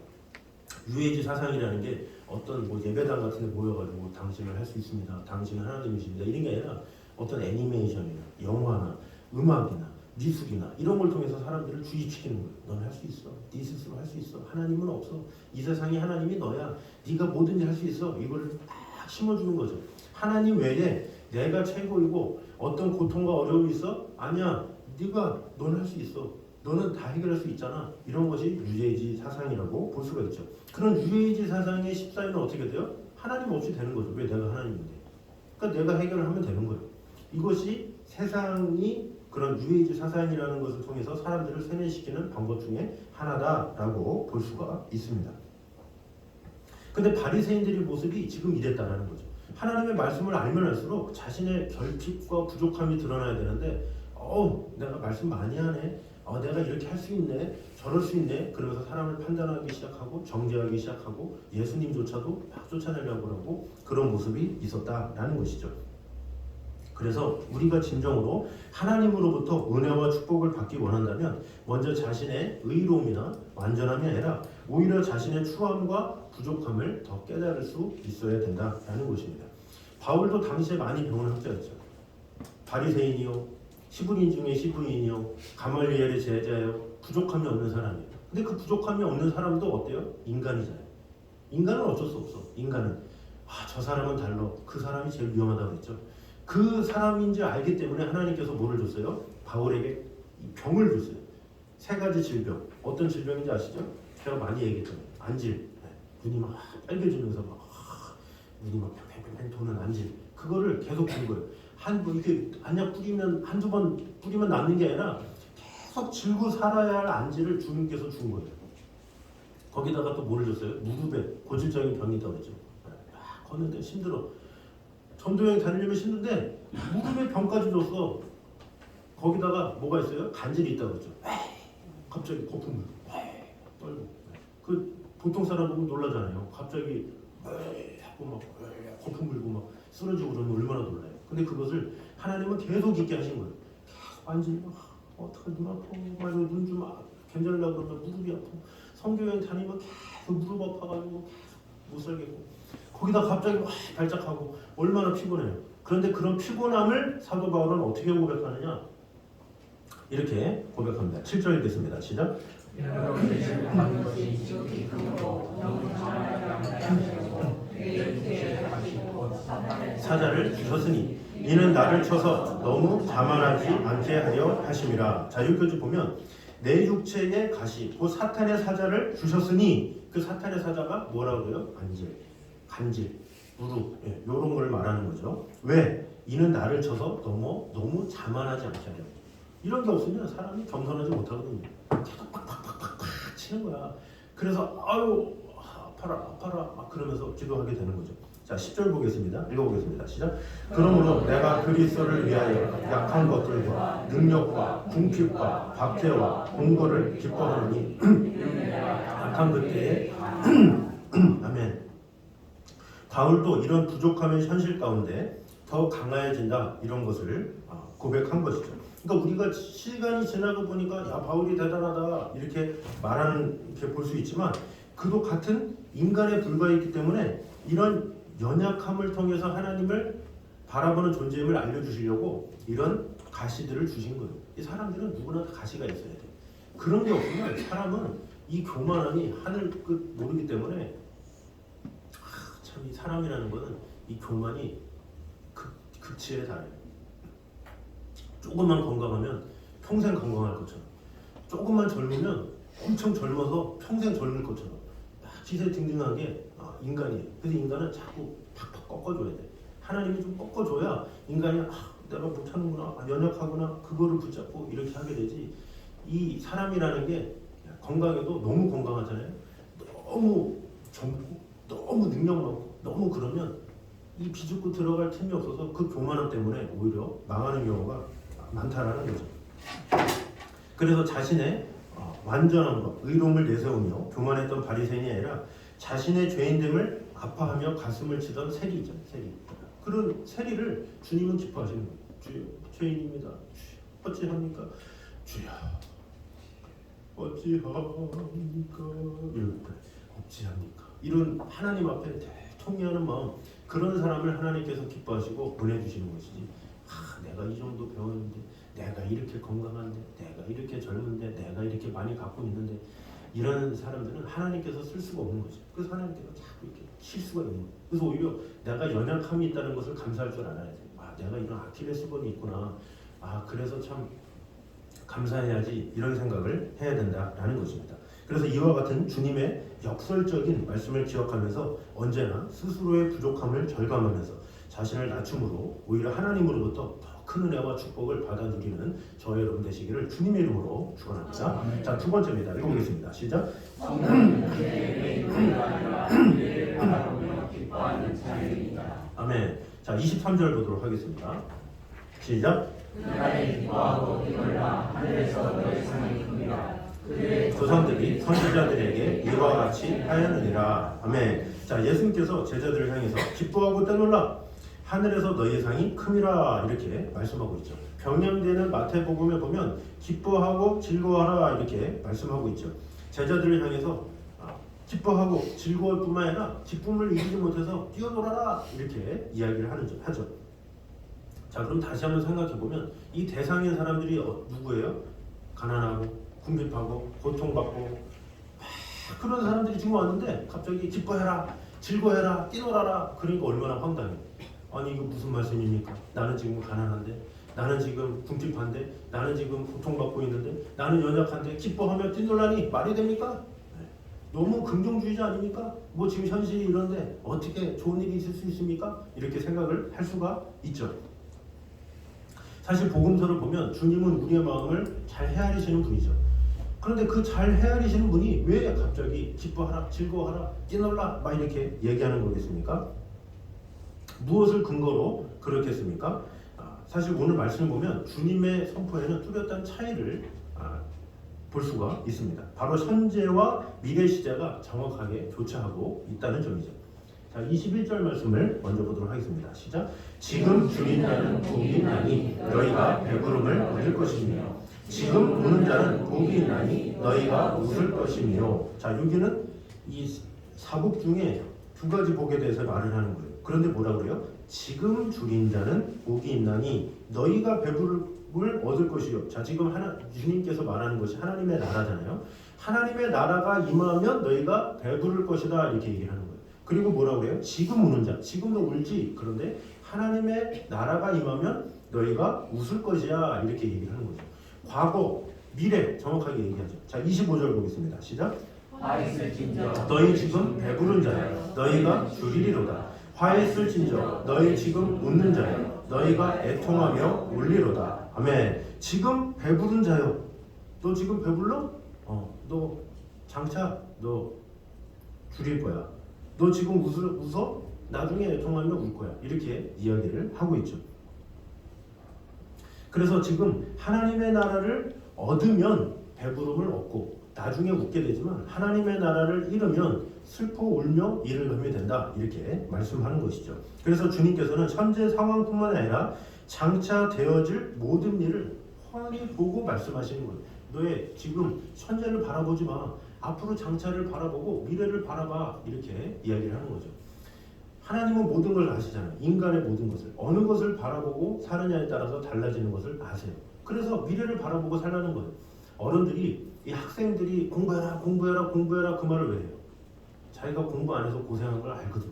[SPEAKER 2] UAG 사상이라는 게 어떤 뭐 예배당 같은 데 모여가지고 당신을 할 수 있습니다. 당신은 하나님이십니다. 이런 게 아니라 어떤 애니메이션이나 영화나 음악이나 미술이나 이런 걸 통해서 사람들을 주입시키는 거예요. 넌 할 수 있어. 네 스스로 할 수 있어. 하나님은 없어. 이 세상에 하나님이 너야. 네가 뭐든지 할 수 있어. 이거를 딱 심어주는 거죠. 하나님 외에 내가 최고이고 어떤 고통과 어려움이 있어? 아니야. 너는 할 수 있어. 너는 다 해결할 수 있잖아. 이런 것이 UAG 사상이라고 볼 수가 있죠. 그런 UAG 사상의 14위는 어떻게 돼요? 하나님 없이 되는 거죠. 왜? 내가 하나님인데. 그러니까 내가 해결을 하면 되는 거예요. 이것이 세상이 그런 UAG 사상이라는 것을 통해서 사람들을 세뇌시키는 방법 중에 하나다라고 볼 수가 있습니다. 근데 바리새인들의 모습이 지금 이랬다라는 거죠. 하나님의 말씀을 알면 알수록 자신의 결핍과 부족함이 드러나야 되는데 내가 말씀 많이 하네. 내가 이렇게 할 수 있네. 저럴 수 있네. 그러면서 사람을 판단하기 시작하고 정죄하기 시작하고 예수님조차도 막 쫓아내려고 하고 그런 모습이 있었다라는 것이죠. 그래서 우리가 진정으로 하나님으로부터 은혜와 축복을 받기 원한다면 먼저 자신의 의로움이나 완전함이 아니라 오히려 자신의 추함과 부족함을 더 깨달을 수 있어야 된다라는 것입니다. 바울도 당시에 많이 배운 학자였죠. 바리새인이요, 시부인 중에 시부인이요, 가말리엘의 제자요, 부족함이 없는 사람이에요. 근데 그 부족함이 없는 사람도 어때요? 인간이잖아요. 인간은 어쩔 수 없어. 인간은 저 사람은 달라. 그 사람이 제일 위험하다고 그랬죠. 그 사람인지 알기 때문에 하나님께서 뭐를 줬어요? 바울에게 병을 줬어요. 3가지 질병. 어떤 질병인지 아시죠? 제가 많이 얘기했잖아요. 안질. 눈이 막 빨개지면서 막 눈이 막 팽팽팽 도는 안질. 그거를 계속 준 거예요. 이렇게 안약 뿌리면 한두 번 뿌리면 낫는 게 아니라 계속 질고 살아야 할 안질을 주님께서 준 거예요. 거기다가 또 뭐를 줬어요? 무릎에 고질적인 병이 있다고 그랬죠. 걷는데 힘들어. 전도여행 다니려면 힘든데 무릎에 병까지 줬어. 거기다가 뭐가 있어요? 간질이 있다고 그랬죠. 갑자기 거품 떨고. 그 보통 사람 보면 놀라잖아요. 갑자기 하고 막 거품 불고 막 쓰러지고 그러면 얼마나 놀라요. 근데 그것을 하나님은 계속 있게 하신 거예요. 계속 앉으면 어떡해 눈 아파. 눈 좀 괜찮으려고 그러면 무릎이 아파. 성교여행 다니면 계속 무릎 아파가지고 못 살겠고. 거기다 갑자기 발작하고 얼마나 피곤해요. 그런데 그런 피곤함을 사도 바울은 어떻게 고백하느냐? 이렇게 고백합니다. 7절 읽겠습니다. 시작. 사자를 주셨으니 이는 나를 쳐서 너무 자만하지 않게 하려 하심이라. 자, 여기까지 보면 내 육체의 가시, 그 사탄의 사자를 주셨으니 그 사탄의 사자가 뭐라고 그래요? 간질, 무릎, 이런 걸 말하는 거죠. 왜? 이는 나를 쳐서 너무 자만하지 않게 하려. 이런 게 없으면 사람이 겸손하지 못하거든요. 계속 팍팍팍팍 치는 거야. 그래서 아파라 막 그러면서 기도하게 되는 거죠. 자, 10절 보겠습니다. 읽어보겠습니다. 시작. 그러므로 내가 그리스도를 위하여 약한 것들과 능력과 궁핍과 박해와 공고를 기뻐하노니 약한 그때에 아멘. 바울도 이런 부족함의 현실 가운데 더 강해진다 이런 것을 고백한 것이죠. 그러니까 우리가 시간이 지나고 보니까 야 바울이 대단하다 이렇게 말하는 이렇게 볼 수 있지만 그도 같은 인간에 불과했기 때문에 이런 연약함을 통해서 하나님을 바라보는 존재임을 알려주시려고 이런 가시들을 주신 거예요. 이 사람들은 누구나 다 가시가 있어야 돼. 그런 게 없으면 사람은 이 교만함이 하늘 끝 모르기 때문에 참 이 사람이라는 거는 이 교만이 극치에 달해요. 조금만 건강하면 평생 건강할 것처럼, 조금만 젊으면 엄청 젊어서 평생 젊을 것처럼 기세등등하게 인간이에요. 그래서 인간은 자꾸 팍팍 꺾어줘야 돼. 하나님이 좀 꺾어줘야 인간이 내가 못하는구나, 연약하구나, 그거를 붙잡고 이렇게 하게 되지. 이 사람이라는 게 건강해도 너무 건강하잖아요. 너무 젊고 너무 능력 많고 너무 그러면 이 비집고 들어갈 틈이 없어서 그 교만함 때문에 오히려 망하는 경우가 많다라는 거죠. 그래서 자신의 완전함과 의로움을 내세우며 교만했던 바리새인이 아니라 자신의 죄인됨을 아파하며 가슴을 치던 세리죠. 세리. 그런 세리를 주님은 기뻐하시는 거예요. 주여, 죄인입니다. 주여, 어찌합니까? 주여, 어찌합니까? 어찌합니까? 이런 하나님 앞에 통회하는 마음, 그런 사람을 하나님께서 기뻐하시고 보내주시는 것이지. 내가 이 정도 배웠는데, 내가 이렇게 건강한데, 내가 이렇게 젊은데, 내가 이렇게 많이 갖고 있는데, 이런 사람들은 하나님께서 쓸 수가 없는 거죠. 그래서 하나님께서 자꾸 이렇게 칠 수가 있는 거예요. 그래서 오히려 내가 연약함이 있다는 것을 감사할 줄 알아야 돼요. 내가 이런 아킬레스건이 있구나. 그래서 참 감사해야지, 이런 생각을 해야 된다라는 것입니다. 그래서 이와 같은 주님의 역설적인 말씀을 기억하면서 언제나 스스로의 부족함을 절감하면서 자신을 낮춤으로 오히려 하나님으로부터 더 큰 은혜와 축복을 받아 누리는 저와 여러분 되시기를 주님의 이름으로 축원합니다. 자, 두 번째입니다. 읽어보겠습니다. 시작. 아멘. 자, 23절 보도록 하겠습니다. 시작. 조상들이 선지자들에게 이와 같이 하였느니라. 아멘. 자, 예수님께서 제자들을 향해서 기뻐하고 떼놀라, 하늘에서 너희의 상이 큼이라, 이렇게 말씀하고 있죠. 병명되는 마태복음에 보면 기뻐하고 즐거워하라, 이렇게 말씀하고 있죠. 제자들을 향해서 기뻐하고 즐거울 뿐만 아니라 기쁨을 이기지 못해서 뛰어놀아라, 이렇게 이야기를 하죠. 자, 그럼 다시 한번 생각해 보면 이 대상인 사람들이 누구예요? 가난하고 궁핍하고 고통받고 그런 사람들이 지금 왔는데 갑자기 기뻐해라, 즐거워해라, 뛰놀아라. 그러니까 얼마나 황당해. 아니, 이거 무슨 말씀입니까? 나는 지금 가난한데, 나는 지금 궁핍한데, 나는 지금 고통받고 있는데, 나는 연약한데 기뻐하며 뛰놀라니 말이 됩니까? 너무 긍정주의자 아닙니까? 뭐 지금 현실이 이런데 어떻게 좋은 일이 있을 수 있습니까? 이렇게 생각을 할 수가 있죠. 사실 복음서를 보면 주님은 우리의 마음을 잘 헤아리시는 분이죠. 그런데 그 잘 헤아리시는 분이 왜 갑자기 기뻐하라, 즐거워하라, 뛰놀라 막 이렇게 얘기하는 거겠습니까? 무엇을 근거로 그렇게 했습니까? 사실 오늘 말씀을 보면 주님의 선포에는 뚜렷한 차이를 볼 수가 있습니다. 바로 현재와 미래 시제가 정확하게 교차하고 있다는 점이죠. 자, 21절 말씀을 먼저 보도록 하겠습니다. 시작. 지금 줄인 자는 복이 있나니 너희가 배부름을 얻을 것이며, 지금 우는 자는 복이 있나니 너희가 웃을 것이며. 자, 여기는 이 사복 중에 두 가지 복에 대해서 말을 하는 거예요. 그런데 뭐라 그래요? 지금 줄인 자는 복이 있나니 너희가 배부름을 얻을 것이요. 자, 지금 주님께서 말하는 것이 하나님의 나라잖아요. 하나님의 나라가 임하면 너희가 배부를 것이다, 이렇게 얘기를 하는 거예요. 그리고 뭐라 그래요? 지금 우는 자, 지금도 울지. 그런데 하나님의 나라가 임하면 너희가 웃을 것이야, 이렇게 얘기를 하는 거죠. 과거, 미래 정확하게 얘기하죠. 자, 25절 보겠습니다. 시작. 너희 지금 배부른 자야, 너희가 줄이리로다. 화했을진저 너희 지금 웃는 자여, 너희가 애통하며 울리로다. 아멘. 지금 배부른 자여, 너 지금 배불러? 너 장차 너 줄일 거야. 너 지금 웃어? 나중에 애통하며 울 거야. 이렇게 이야기를 하고 있죠. 그래서 지금 하나님의 나라를 얻으면 배부름을 얻고 나중에 웃게 되지만 하나님의 나라를 잃으면 슬퍼 울며 이를 하게 된다, 이렇게 말씀하는 것이죠. 그래서 주님께서는 현재 상황뿐만 아니라 장차 되어질 모든 일을 훤히 보고 말씀하시는 거예요. 너의 지금 현재를 바라보지 마. 앞으로 장차를 바라보고 미래를 바라봐, 이렇게 이야기를 하는 거죠. 하나님은 모든 걸 아시잖아요. 인간의 모든 것을, 어느 것을 바라보고 사느냐에 따라서 달라지는 것을 아세요. 그래서 미래를 바라보고 살라는 거예요. 어른들이, 이 학생들이 공부해라 그 말을 왜 해요? 자기가 공부 안 해서 고생한 걸 알거든.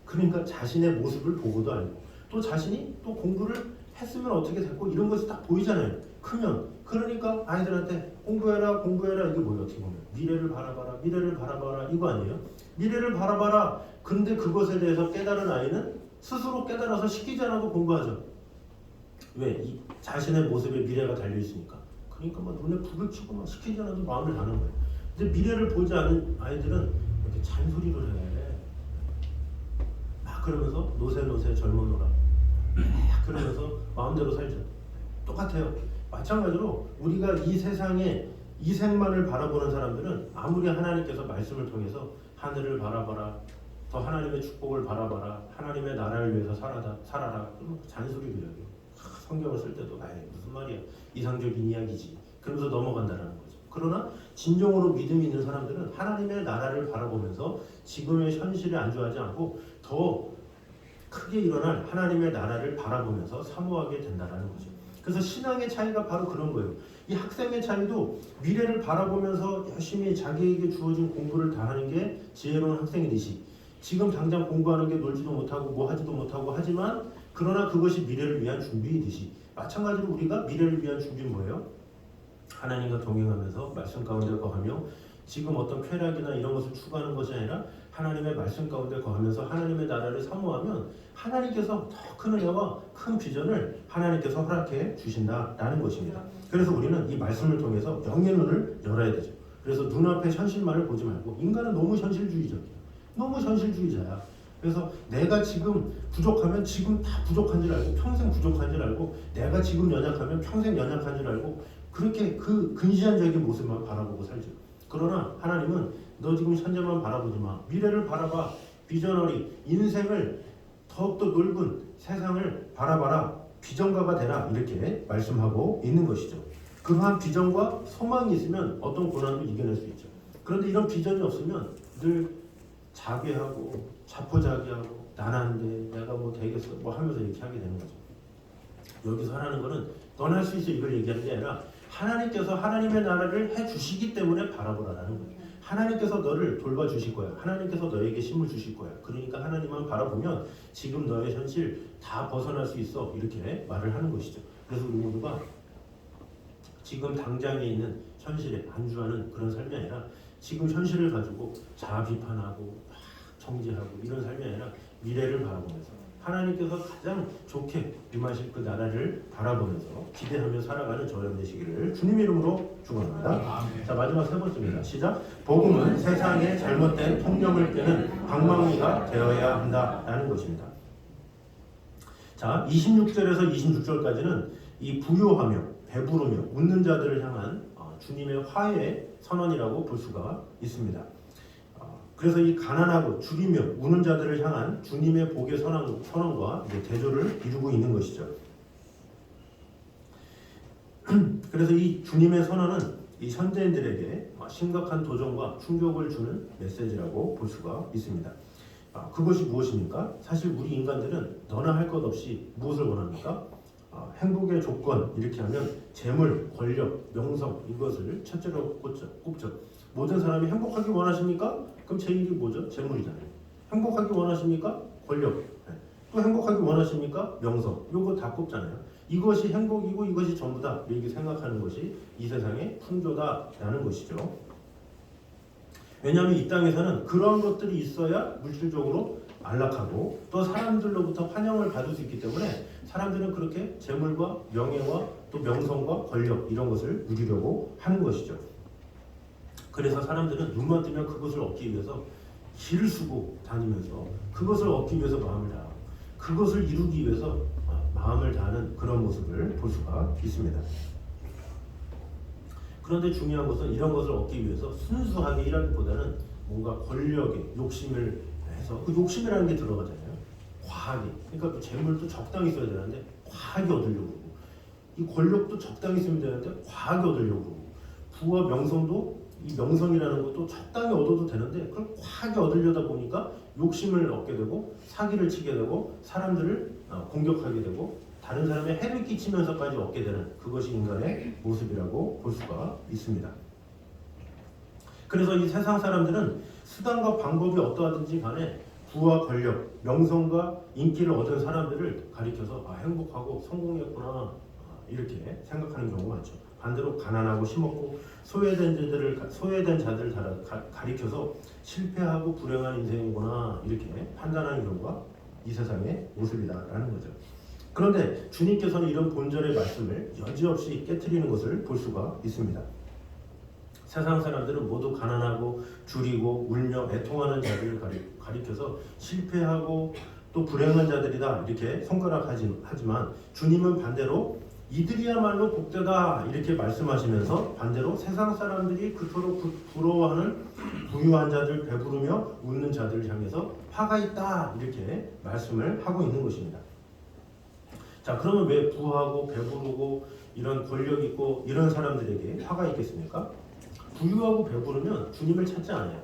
[SPEAKER 2] 그러니까 자신의 모습을 보고도 알고 또 자신이 또 공부를 했으면 어떻게 됐고 이런 것이 딱 보이잖아요. 크면. 그러니까 아이들한테 공부해라 공부해라 이게 뭐예요? 어떻게 보면 미래를 바라봐라 미래를 바라봐라 이거 아니에요? 미래를 바라봐라. 근데 그것에 대해서 깨달은 아이는 스스로 깨달아서 시키지 않아도 공부하죠. 왜? 이 자신의 모습에 미래가 달려있으니까. 그러니까 막 눈에 불을 켜고 막 시키지 않아도 마음을 가는 거예요. 근데 미래를 보지 않은 아이들은 이렇게 잔소리를 해. 막 그러면서 노세 젊어노라. 막 그러면서 마음대로 살죠. 똑같아요. 마찬가지로 우리가 이 세상에 이 생만을 바라보는 사람들은 아무리 하나님께서 말씀을 통해서 하늘을 바라봐라, 더 하나님의 축복을 바라봐라, 하나님의 나라를 위해서 살아라. 그러면 잔소리를 해요. 성경을 쓸 때도 아이 무슨 말이야 이상적인 이야기지. 그러면서 넘어간다는 거죠. 그러나 진정으로 믿음이 있는 사람들은 하나님의 나라를 바라보면서 지금의 현실에 안주하지 않고 더 크게 일어날 하나님의 나라를 바라보면서 사모하게 된다는 거죠. 그래서 신앙의 차이가 바로 그런 거예요. 이 학생의 차이도 미래를 바라보면서 열심히 자기에게 주어진 공부를 다 하는 게 지혜로운 학생이듯이 지금 당장 공부하는 게 놀지도 못하고 뭐 하지도 못하고 하지만 그러나 그것이 미래를 위한 준비이듯이 마찬가지로 우리가 미래를 위한 준비는 뭐예요? 하나님과 동행하면서 말씀 가운데 거하며 지금 어떤 쾌락이나 이런 것을 추구하는 것이 아니라 하나님의 말씀 가운데 거하면서 하나님의 나라를 사모하면 하나님께서 더 큰 은혜와 큰 비전을 하나님께서 허락해 주신다라는 것입니다. 그래서 우리는 이 말씀을 통해서 영의 눈을 열어야 되죠. 그래서 눈앞의 현실만을 보지 말고 인간은 너무 현실주의적이야. 너무 현실주의자야. 그래서 내가 지금 부족하면 지금 다 부족한 줄 알고 평생 부족한 줄 알고 내가 지금 연약하면 평생 연약한 줄 알고 그렇게 그 근시안적인 모습만 바라보고 살죠. 그러나 하나님은 너 지금 현재만 바라보지 마. 미래를 바라봐. 비전어리 인생을 더욱더 넓은 세상을 바라봐라. 비전가가 되라. 이렇게 말씀하고 있는 것이죠. 그러한 비전과 소망이 있으면 어떤 고난도 이겨낼 수 있죠. 그런데 이런 비전이 없으면 늘 자괴하고 자포자기하고 나는데 내가 뭐 되겠어 뭐 하면서 이렇게 하게 되는 거죠. 여기서 하라는 거는 넌 할 수 있어 이걸 얘기하는 게 아니라 하나님께서 하나님의 나라를 해주시기 때문에 바라보라는 거예요. 하나님께서 너를 돌봐주실 거야. 하나님께서 너에게 힘을 주실 거야. 그러니까 하나님만 바라보면 지금 너의 현실 다 벗어날 수 있어. 이렇게 말을 하는 것이죠. 그래서 우리 모두가 지금 당장에 있는 현실에 안주하는 그런 삶이 아니라 지금 현실을 가지고 자아 비판하고 정죄하고 이런 삶이 아니라 미래를 바라보면서 하나님께서 가장 좋게 임하실 그 나라를 바라보면서 기대하며 살아가는 저녁 되시기를 주님의 이름으로 축원합니다. 자, 마지막 세 번째입니다. 시작. 복음은 세상의 잘못된 통념을 깨는 방망이가 되어야 한다라는 것입니다. 자, 26절에서 26절까지는 이 부요하며 배부르며 웃는 자들을 향한 주님의 화해의 선언이라고 볼 수가 있습니다. 그래서 이 가난하고 줄이며 우는 자들을 향한 주님의 복의 선언과 대조를 이루고 있는 것이죠. 그래서 이 주님의 선언은 이 현대인들에게 심각한 도전과 충격을 주는 메시지라고 볼 수가 있습니다. 그것이 무엇입니까? 사실 우리 인간들은 너나 할 것 없이 무엇을 원합니까? 행복의 조건 이렇게 하면 재물, 권력, 명성 이것을 첫째로 꼽죠. 모든 사람이 행복하기 원하십니까? 그럼 제일이 뭐죠? 재물이잖아요. 행복하기 원하십니까? 권력. 또 행복하기 원하십니까? 명성. 요거 다 꼽잖아요. 이것이 행복이고 이것이 전부다. 이렇게 생각하는 것이 이 세상의 풍조다라는 것이죠. 왜냐하면 이 땅에서는 그런 것들이 있어야 물질적으로 안락하고 또 사람들로부터 환영을 받을 수 있기 때문에 사람들은 그렇게 재물과 명예와 또 명성과 권력 이런 것을 누리려고 하는 것이죠. 그래서 사람들은 눈만 뜨면 그것을 얻기 위해서 길을 쓰고 다니면서 그것을 얻기 위해서 마음을 다하고 그것을 이루기 위해서 마음을 다하는 그런 모습을 볼 수가 있습니다. 그런데 중요한 것은 이런 것을 얻기 위해서 순수하게 일하기보다는 뭔가 권력에 욕심을 해서 그 욕심이라는 게 들어가잖아요. 과하게. 그러니까 또 재물도 적당히 써야 되는데 과하게 얻으려고 그러고 이 권력도 적당히 쓰면 되는데 과하게 얻으려고 그러고 부와 명성도 이 명성이라는 것도 적당히 얻어도 되는데 그걸 과하게 얻으려다 보니까 욕심을 얻게 되고 사기를 치게 되고 사람들을 공격하게 되고 다른 사람의 해를 끼치면서까지 얻게 되는 그것이 인간의 모습이라고 볼 수가 있습니다. 그래서 이 세상 사람들은 수단과 방법이 어떠하든지 간에 부와 권력, 명성과 인기를 얻은 사람들을 가리켜서 행복하고 성공했구나 이렇게 생각하는 경우가 많죠. 반대로 가난하고 힘없고 소외된 자들을 가리켜서 실패하고 불행한 인생이구나 이렇게 판단하는 경우가 이 세상의 모습이다라는 거죠. 그런데 주님께서는 이런 본절의 말씀을 여지없이 깨트리는 것을 볼 수가 있습니다. 세상 사람들은 모두 가난하고 줄이고 울며 애통하는 자들을 가리켜서 실패하고 또 불행한 자들이다 이렇게 손가락하지만 주님은 반대로 이들이야말로 복되다 이렇게 말씀하시면서 반대로 세상 사람들이 그토록 부러워하는 부유한 자들, 배부르며 웃는 자들을 향해서 화가 있다 이렇게 말씀을 하고 있는 것입니다. 자, 그러면 왜 부하고 배부르고 이런 권력 있고 이런 사람들에게 화가 있겠습니까? 부유하고 배부르면 주님을 찾지 않아요.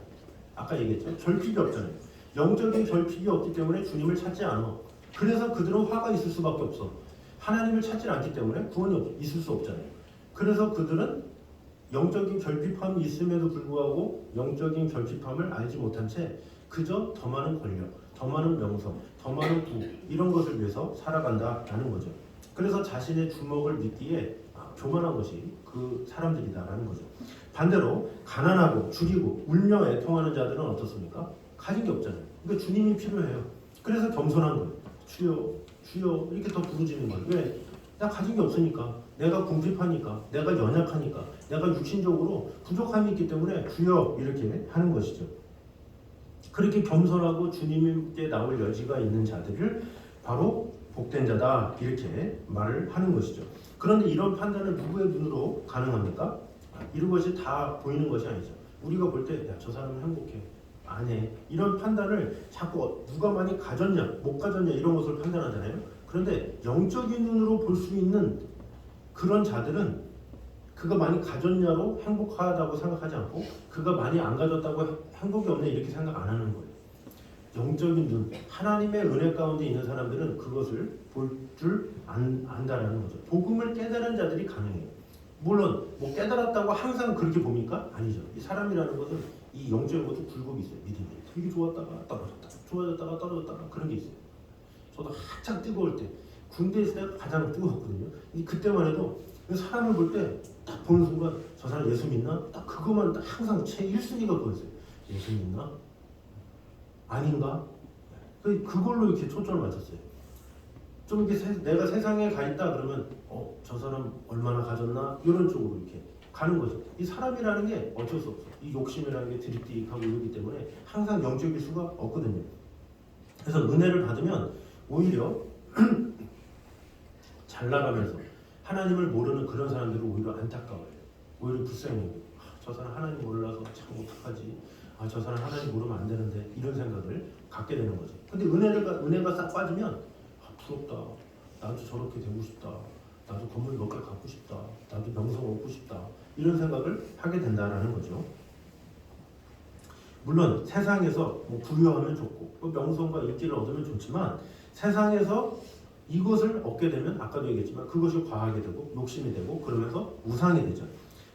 [SPEAKER 2] 아까 얘기했죠. 결핍이 없잖아요. 영적인 결핍이 없기 때문에 주님을 찾지 않아. 그래서 그들은 화가 있을 수밖에 없어. 하나님을 찾지 않기 때문에 구원이 있을 수 없잖아요. 그래서 그들은 영적인 결핍함이 있음에도 불구하고 영적인 결핍함을 알지 못한 채 그저 더 많은 권력, 더 많은 명성, 더 많은 부 이런 것을 위해서 살아간다라는 거죠. 그래서 자신의 주먹을 믿기에 교만한 것이 그 사람들이다라는 거죠. 반대로 가난하고 줄이고 울며 애통하는 자들은 어떻습니까? 가진 게 없잖아요. 그러니까 주님이 필요해요. 그래서 겸손한 거예요. 주여, 주여 이렇게 더 부르짖는 거예요. 왜? 나 가진 게 없으니까, 내가 궁핍하니까, 내가 연약하니까, 내가 육신적으로 부족함이 있기 때문에 주여 이렇게 하는 것이죠. 그렇게 겸손하고 주님께 나올 여지가 있는 자들을 바로 복된 자다 이렇게 말을 하는 것이죠. 그런데 이런 판단은 누구의 눈으로 가능합니까? 이런 것이 다 보이는 것이 아니죠. 우리가 볼 때 저 사람은 행복해, 안 해. 이런 판단을 자꾸 누가 많이 가졌냐, 못 가졌냐 이런 것을 판단하잖아요. 그런데 영적인 눈으로 볼 수 있는 그런 자들은 그가 많이 가졌냐로 행복하다고 생각하지 않고 그가 많이 안 가졌다고 행복이 없네 이렇게 생각 안 하는 거예요. 영적인 눈, 하나님의 은혜 가운데 있는 사람들은 그것을 볼 줄 안다라는 거죠. 복음을 깨달은 자들이 가능해요. 물론 뭐 깨달았다고 항상 그렇게 봅니까? 아니죠. 이 사람이라는 것은 이 영적인 것도 굴곡이 있어요. 믿음이 되게 좋았다가 떨어졌다가 좋아졌다가 떨어졌다가 그런 게 있어요. 저도 한창 뜨거울 때 군대에 있을 때가 가장 뜨거웠거든요. 그때만 해도 사람을 볼 때 딱 보는 순간 저 사람 예수 믿나? 딱 그것만 딱 항상 제 1순위가 그거였어요. 예수 믿나? 아닌가? 그걸로 이렇게 초점을 맞췄어요. 좀 이렇게 내가 세상에 가 있다 그러면 저 사람 얼마나 가졌나? 이런 쪽으로 이렇게 가는 거죠. 이 사람이라는 게 어쩔 수 없어. 이 욕심이라는 게 드립디익하고 이러기 때문에 항상 영적일 수가 없거든요. 그래서 은혜를 받으면 오히려 잘 나가면서 하나님을 모르는 그런 사람들은 오히려 안타까워요. 오히려 불쌍해요. 저 사람 하나님 몰라서 참 어떡하지? 저 사람 하나님 모르면 안 되는데 이런 생각을 갖게 되는 거죠. 근데 은혜가 싹 빠지면 부럽다. 나도 저렇게 되고 싶다. 나도 건물 몇 개 갖고 싶다. 나도 명성 얻고 싶다. 이런 생각을 하게 된다라는 거죠. 물론 세상에서 뭐 부유하면 좋고 명성과 인기를 얻으면 좋지만 세상에서 이것을 얻게 되면 아까도 얘기했지만 그것이 과하게 되고 욕심이 되고 그러면서 우상이 되죠.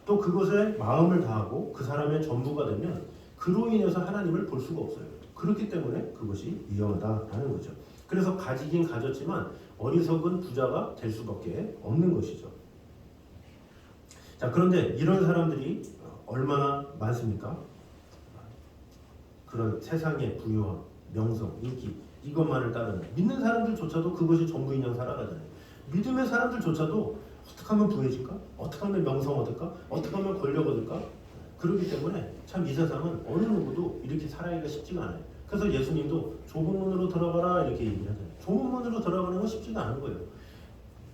[SPEAKER 2] 또 그것에 마음을 다하고 그 사람의 전부가 되면 그로 인해서 하나님을 볼 수가 없어요. 그렇기 때문에 그것이 위험하다라는 거죠. 그래서 가지긴 가졌지만 어리석은 부자가 될 수밖에 없는 것이죠. 자, 그런데 이런 사람들이 얼마나 많습니까? 그런 세상의 부유함, 명성, 인기 이것만을 따르는 믿는 사람들조차도 그것이 전부인 양 살아가잖아요. 믿음의 사람들조차도 어떻게 하면 부해질까? 어떻게 하면 명성 얻을까? 어떻게 하면 권력 얻을까? 그렇기 때문에 참 이 세상은 어느 누구도 이렇게 살아가기가 쉽지가 않아요. 그래서 예수님도 좁은 문으로 들어가라 이렇게 얘기를 하잖아요. 좁은 문으로 들어가는 건 쉽지가 않은 거예요.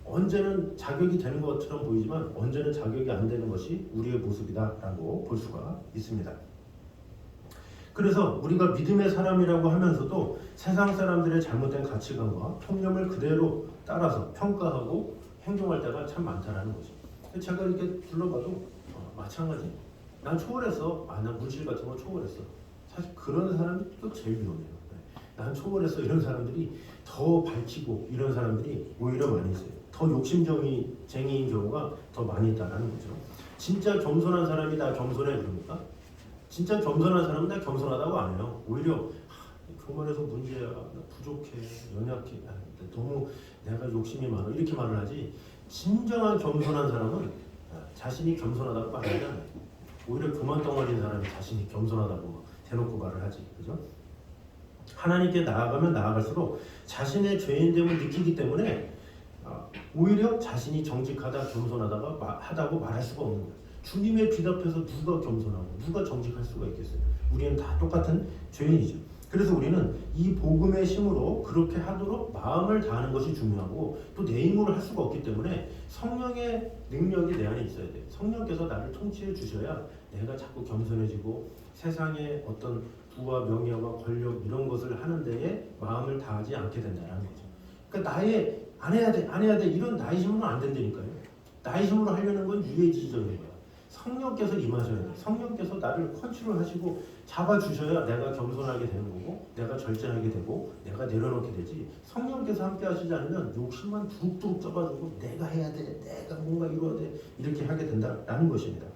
[SPEAKER 2] 언제는 자격이 되는 것처럼 보이지만 언제는 자격이 안 되는 것이 우리의 모습이다라고 볼 수가 있습니다. 그래서 우리가 믿음의 사람이라고 하면서도 세상 사람들의 잘못된 가치관과 통념을 그대로 따라서 평가하고 행동할 때가 참 많다라는 거죠. 제가 이렇게 둘러봐도 마찬가지. 난 초월했어. 난 물질 같은 거 초월했어. 사실 그런 사람이 또 제일 위험해요. 난 초월했어. 이런 사람들이 더 밝히고 이런 사람들이 오히려 많이 있어요. 더 욕심쟁이인 경우가 더 많이 있다는 거죠. 진짜 겸손한 사람이 다 겸손해 그럽니까? 진짜 겸손한 사람은 다 겸손하다고 안 해요. 오히려 교만해서 문제야, 나 부족해, 연약해, 너무 내가 욕심이 많아 이렇게 말을 하지. 진정한 겸손한 사람은 자신이 겸손하다고 말하지 않아요. 오히려 교만 덩어리인 사람이 자신이 겸손하다고 대놓고 말을 하지, 그죠? 하나님께 나아가면 나아갈수록 자신의 죄인됨을 느끼기 때문에 오히려 자신이 정직하다, 겸손하다가 하다고 말할 수가 없는 거예요. 주님의 빛 앞에서 누가 겸손하고 누가 정직할 수가 있겠어요? 우리는 다 똑같은 죄인이죠. 그래서 우리는 이 복음의 힘으로 그렇게 하도록 마음을 다하는 것이 중요하고 또 내 힘으로 할 수가 없기 때문에 성령의 능력이 내 안에 있어야 돼. 성령께서 나를 통치해 주셔야 내가 자꾸 겸손해지고 세상의 어떤 부와 명예와 권력 이런 것을 하는 데에 마음을 다하지 않게 된다는 거죠. 그러니까 나의 안 해야 돼 이런 나의 힘으로는 안 된다니까요. 나의 힘으로 하려는 건 유해지적인 거야. 성령께서 임하셔야 돼. 성령께서 나를 컨트롤하시고 잡아주셔야 내가 겸손하게 되는 거고 내가 절제하게 되고 내가 내려놓게 되지. 성령께서 함께 하시지 않으면 욕심만 두룩두룩 쪄가지고 내가 해야 돼, 내가 뭔가 이루어야 돼 이렇게 하게 된다라는 것입니다.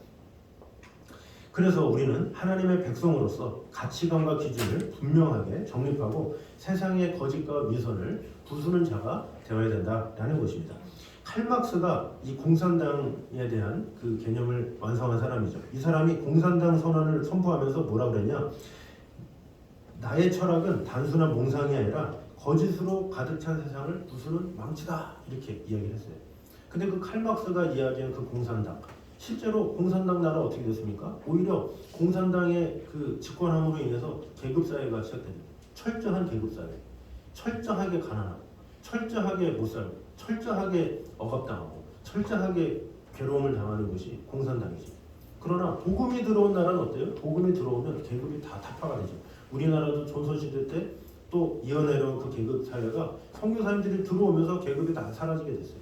[SPEAKER 2] 그래서 우리는 하나님의 백성으로서 가치관과 기준을 분명하게 정립하고 세상의 거짓과 위선을 부수는 자가 되어야 된다라는 것입니다. 칼막스가 이 공산당에 대한 그 개념을 완성한 사람이죠. 이 사람이 공산당 선언을 선포하면서 뭐라 그랬냐? 나의 철학은 단순한 몽상이 아니라 거짓으로 가득 찬 세상을 부수는 망치다 이렇게 이야기를 했어요. 근데 그 칼막스가 이야기한 그 공산당 실제로 공산당 나라 어떻게 됐습니까? 오히려 공산당의 그 집권함으로 인해서 계급사회가 시작됩니다. 철저한 계급사회, 철저하게 가난하고 철저하게 못 살고 철저하게 억압당하고 철저하게 괴로움을 당하는 것이 공산당이죠. 그러나 복음이 들어온 나라는 어때요? 복음이 들어오면 계급이 다 타파가 되죠. 우리나라도 조선시대 때 또 이어내려온 그 계급사회가 선교사님들이 들어오면서 계급이 다 사라지게 됐어요.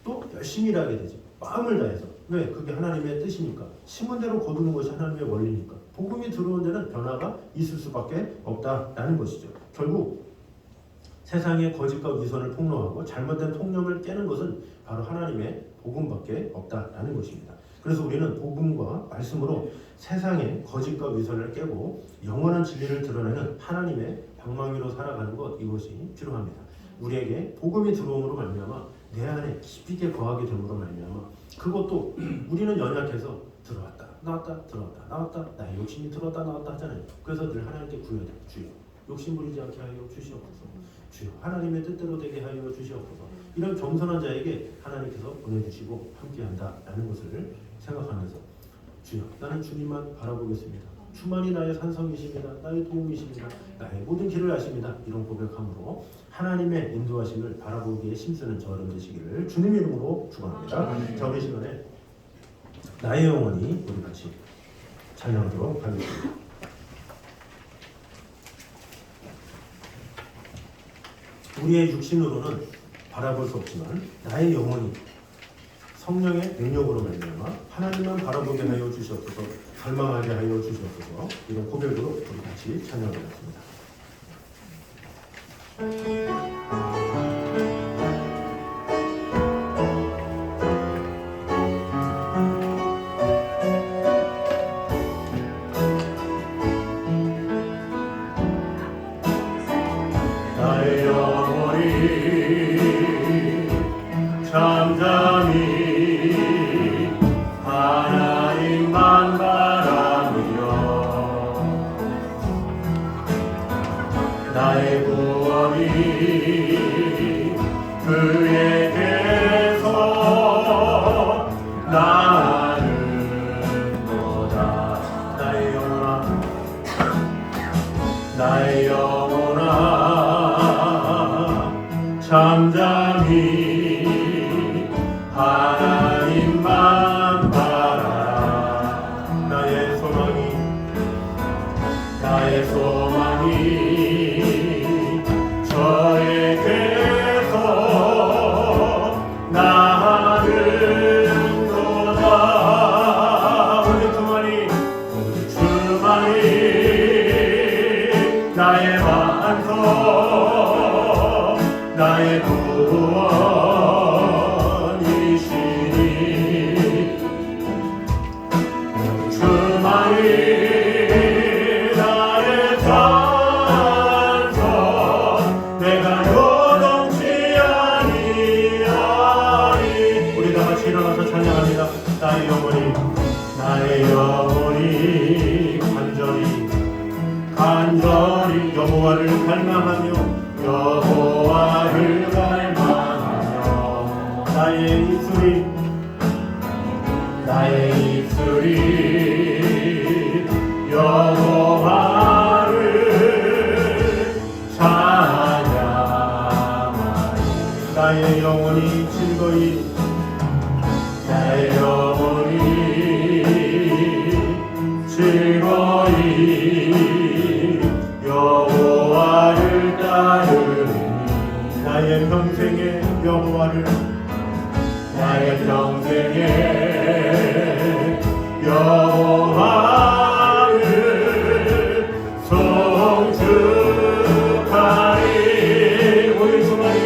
[SPEAKER 2] 또 열심히 일하게 되죠. 마음을 다해서. 왜? 그게 하나님의 뜻이니까. 심은 대로 거두는 것이 하나님의 원리니까. 복음이 들어온 데는 변화가 있을 수밖에 없다라는 것이죠. 결국 세상의 거짓과 위선을 폭로하고 잘못된 통념을 깨는 것은 바로 하나님의 복음밖에 없다라는 것입니다. 그래서 우리는 복음과 말씀으로 세상의 거짓과 위선을 깨고 영원한 진리를 드러내는 하나님의 방망이로 살아가는 것, 이것이 필요합니다. 우리에게 복음이 들어옴으로 말미암아 내 안에 깊이 있게 거하게 됨으로 말미암아 그것도 우리는 연약해서 들어왔다 나왔다 들어왔다 나왔다 나의 욕심이 들어왔다 나왔다 하잖아요. 그래서 늘 하나님께 구해야 돼요. 주여 욕심 부리지 않게 하여 주시옵소서. 주여 하나님의 뜻대로 되게 하여 주시옵소서. 이런 겸손한 자에게 하나님께서 보내주시고 함께한다라는 것을 생각하면서 주여 나는 주님만 바라보겠습니다. 주만이 나의 산성이십니다. 나의 도움이십니다. 나의 모든 길을 아십니다. 이런 고백함으로 하나님의 인도하심을 바라보기에 힘쓰는 저런 되시기를 주님의 이름으로 축원합니다. 자, 우리 시간에 나의 영혼이 우리 같이 찬양하도록 하겠습니다. 우리의 육신으로는 바라볼 수 없지만 나의 영혼이 성령의 능력으로 말미암아 하나님만 바라보게 하여 주시옵소서. 갈망하게 하여 주시옵소서. 이런 고백으로 우리 같이 찬양하겠습니다. 나의 영혼이 잠잠히 하나님만 바라며 나의 구원이 그에게서 나는도다. 나의 영혼아 잠잠히 하나님만 바라. 나의 소망이 저에게서 나는도다. 오직 주만이 나의 반석 나의 구원이시니 주만이 나의 산성이시니 여호와를 갈망하며 여호와를 갈망하며 나의 입술이 여호와를 찬양하리. 나의 영혼이 즐거이 여호와를 따르니 나의 평생에 여호와를 송축하리. 우리 주만이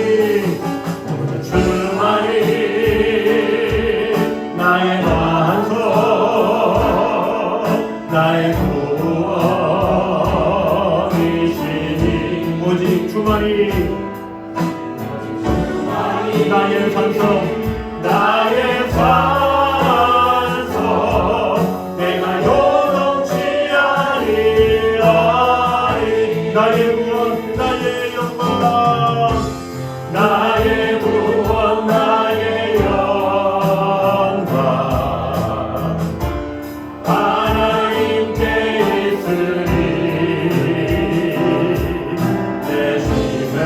[SPEAKER 2] 나의 반석 나의 구원이시니 오직 주만이 나의 반석 나의 반석 내가 요동치 아니하리. 나의 구원 나의 영광 나의 구원 나의 영광 하나님께 있으리. 내 심의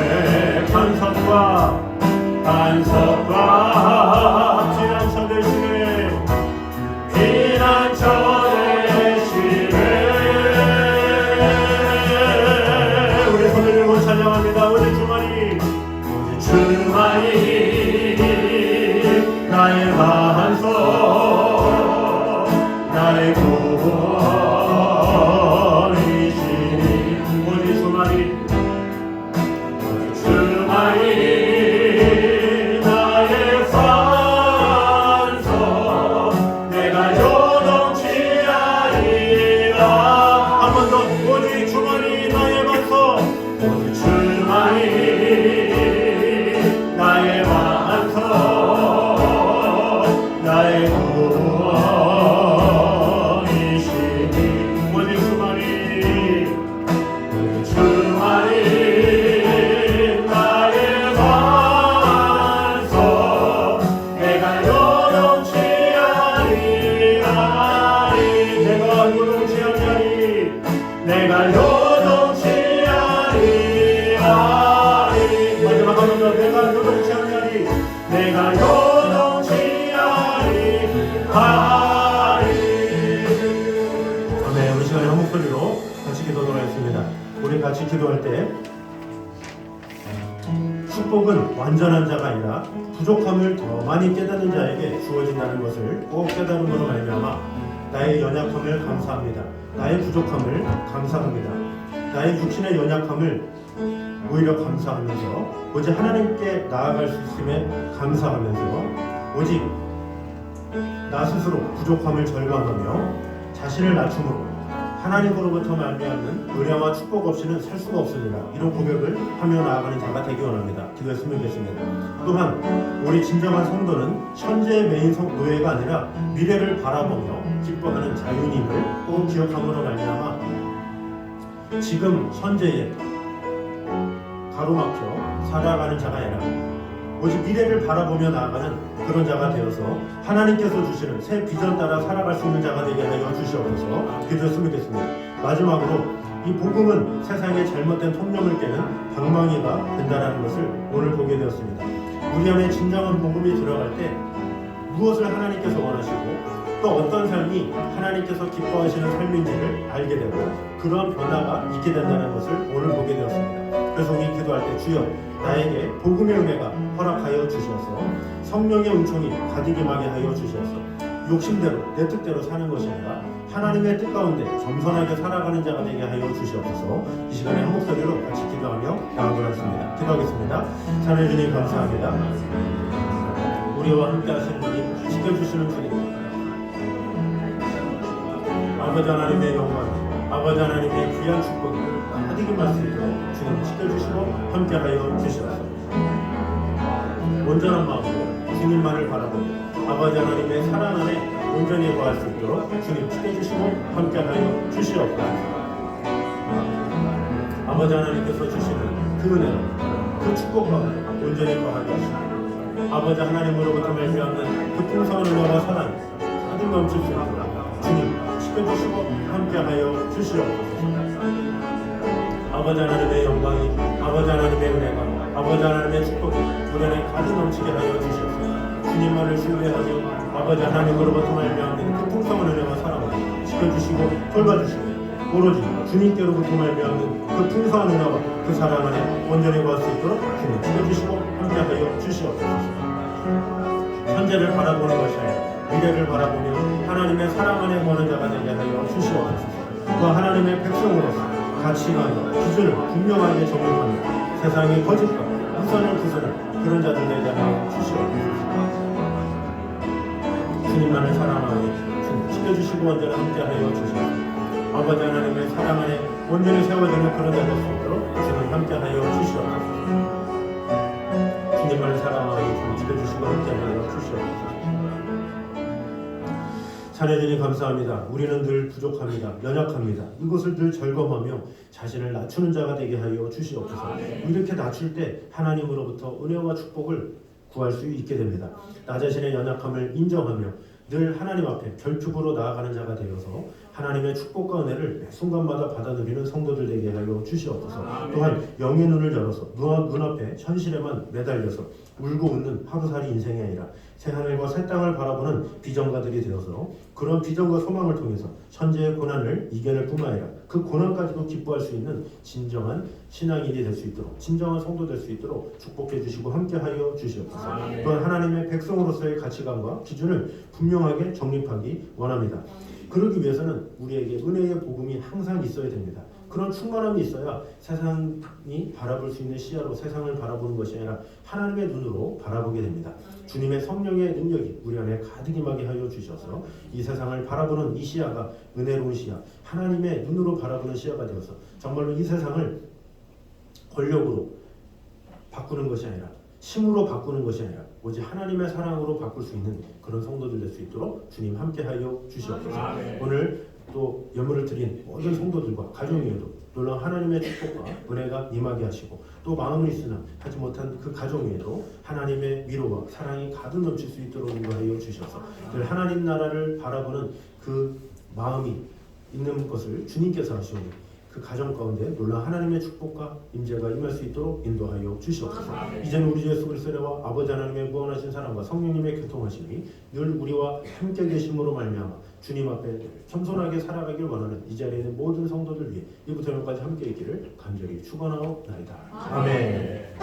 [SPEAKER 2] 반석과 피난처 대신에 우리 손을 들고 찬양합니다. 오직 주만이 나의 반석 나의 구원이시니 오직 주만이 나의 반석 내가 요동치 아니라. 한 번 더 오직 주만이 나의 반석 오직 주만이 나의 반석 나의 구원이시니 오직 주만이 나의 반석 내가 요동치 아니하리. 내가 요동치 아니하리. 마지막 한 번 더 내가 요동치 아니하리. 내가 요동치 아니하리. 아멘. 우리 시간에 한 목소리로 같이 기도하도록 하겠습니다. 우리 같이 기도할 때 축복은 완전한 자가 아니라 부족함을 더 많이 깨닫는 자에게 주어진다는 것을 꼭 깨달음으로 말미암아 나의 연약함을 감사합니다. 나의 부족함을 감사합니다. 나의 육신의 연약함을 오히려 감사하면서 오직 하나님께 나아갈 수 있음에 감사하면서 오직 나 스스로 부족함을 절감하며 자신을 낮춤으로 하나님으로부터 말미암는 은혜와 축복 없이는 살 수가 없습니다. 이런 고백을 하며 나아가는 자가 되기 원합니다. 기도했으면 좋겠습니다. 또한 우리 진정한 성도는 현재의 메인 노예가 아니라 미래를 바라보며 기뻐하는 자유님을 꼭 기억함으로 말미암아 지금 현재에 가로막혀 살아가는 자가 아니라 오직 미래를 바라보며 나아가는 그런 자가 되어서 하나님께서 주시는 새 비전 따라 살아갈 수 있는 자가 되게 하여 주시옵소서. 기도했으면 좋겠습니다. 마지막으로 이 복음은 세상의 잘못된 통념을 깨는 방망이가 된다는 것을 오늘 보게 되었습니다. 우리 안에 진정한 복음이 들어갈 때 무엇을 하나님께서 원하시고 또 어떤 삶이 하나님께서 기뻐하시는 삶인지를 알게 되고 그런 변화가 있게 된다는 것을 오늘 보게 되었습니다. 그래서 우리 기도할 때 주여 나에게 복음의 은혜가 허락하여 주셔서 성령의 은총이 가득 임하게 하여 주셔서 욕심대로 내 뜻대로 사는 것이 아니라 하나님의 뜻 가운데 겸손하게 살아가는 자가 되게 하여 주시옵소서. 이 시간에 한 목소리로 같이 기도하며 나아가겠습니다. 기도하겠습니다. 사랑해 주님 감사합니다. 우리와 함께 하시는 주님, 지켜주시는 주님, 아버지 하나님의 영광, 아버지 하나님의 귀한 축복을 가득히 말씀으로 주님 지켜주시고 함께하여 주시옵소서. 온전한 마음으로 주님만을 바라보며 아버지 하나님의 사랑 안에 온전히 거할 수 있도록 주님 지켜주시고 함께하여 주시옵소서. 아버지 하나님께서 주시는 그 은혜, 그 축복과 온전히 거하게 하시고 아버지 하나님으로부터 말미암는 그 풍성한 은혜와 사랑 가득 넘칠 수 있도록 주님 지켜주시고 함께하여 주시옵소서. 아버지 하나님의 영광이, 아버지 하나님의 은혜가, 아버지 하나님의 축복이 우리 안에 가득 넘치게 하여 주시옵소서. 주님만을 신뢰하며 아버지 하나님으로부터 말미암는 그 풍성한 은혜와 사랑을 지켜주시고 돌봐주시고 오로지 주님께로부터 말미암는 그 풍성한 은혜와 그 사랑 안에 온전히 거할 수 있도록 주님 지켜주시고 함께하여 주시옵소서. 현재를 바라보는 것이 아니라 미래를 바라보며 하나님의 사랑 안에 거하는 자가 되게 하여 주시옵소서. 또 하나님의 백성으로서 가치관과 기준을 분명하게 정립하며 세상의 거짓과 우선을 부수는 그런 자들 되게 하여 주시옵소서. 주님만을 사랑하고 주님 지켜주시고 언제나 함께하여 주시옵소서. 아버지 하나님의 사랑 안에 온전히 세워지는 그런 자 될 수 있도록 주님 함께하여 주시옵소서. 주님만을 사랑하고 주님 지켜주시고 함께하여 주시옵소서. 자녀들이 감사합니다. 우리는 늘 부족합니다. 연약합니다. 이것을 늘 절검하며 자신을 낮추는 자가 되게 하여 주시옵소서. 이렇게 낮출 때 하나님으로부터 은혜와 축복을 구할 수 있게 됩니다. 나 자신의 연약함을 인정하며 늘 하나님 앞에 결축으로 나아가는 자가 되어서 하나님의 축복과 은혜를 매 순간마다 받아 누리는 성도들 되게 하여 주시옵소서. 또한 영의 눈을 열어서 눈앞에 현실에만 매달려서 울고 웃는 하루살이 인생이 아니라 새하늘과 새 땅을 바라보는 비전가들이 되어서 그런 비전과 소망을 통해서 현재의 고난을 이겨낼 뿐만 아니라 그 고난까지도 기뻐할 수 있는 진정한 신앙인이 될 수 있도록 진정한 성도 될 수 있도록 축복해 주시고 함께하여 주시옵소서. 또한 하나님의 백성으로서의 가치관과 기준을 분명하게 정립하기 원합니다. 그러기 위해서는 우리에게 은혜의 복음이 항상 있어야 됩니다. 그런 충만함이 있어야 세상이 바라볼 수 있는 시야로 세상을 바라보는 것이 아니라 하나님의 눈으로 바라보게 됩니다. 주님의 성령의 능력이 우리 안에 가득 임하게 하여 주셔서 이 세상을 바라보는 이 시야가 은혜로운 시야, 하나님의 눈으로 바라보는 시야가 되어서 정말로 이 세상을 권력으로 바꾸는 것이 아니라 힘으로 바꾸는 것이 아니라 오직 하나님의 사랑으로 바꿀 수 있는 그런 성도들 될 수 있도록 주님 함께하여 주시옵소서. 오늘 또 예물을 드린 모든 성도들과 가정 위에도 놀라운 하나님의 축복과 은혜가 임하게 하시고 또 마음은 있으나 하지 못한 그 가정 위에도 하나님의 위로와 사랑이 가득 넘칠 수 있도록 인도하여 주셔서 늘 하나님 나라를 바라보는 그 마음이 있는 것을 주님께서 하시오니 그 가정 가운데 놀라운 하나님의 축복과 임재가 임할 수 있도록 인도하여 주시옵소서. 이제는 우리 주 예수 그리스도와 아버지 하나님의 무한하신 사랑과 성령님의 교통하심이 늘 우리와 함께 계심으로 말미암아 주님 앞에 겸손하게 살아가길 원하는 이 자리에 있는 모든 성도들 위해 이부터 영까지 함께 있기를 간절히 축원하옵나이다. 아멘.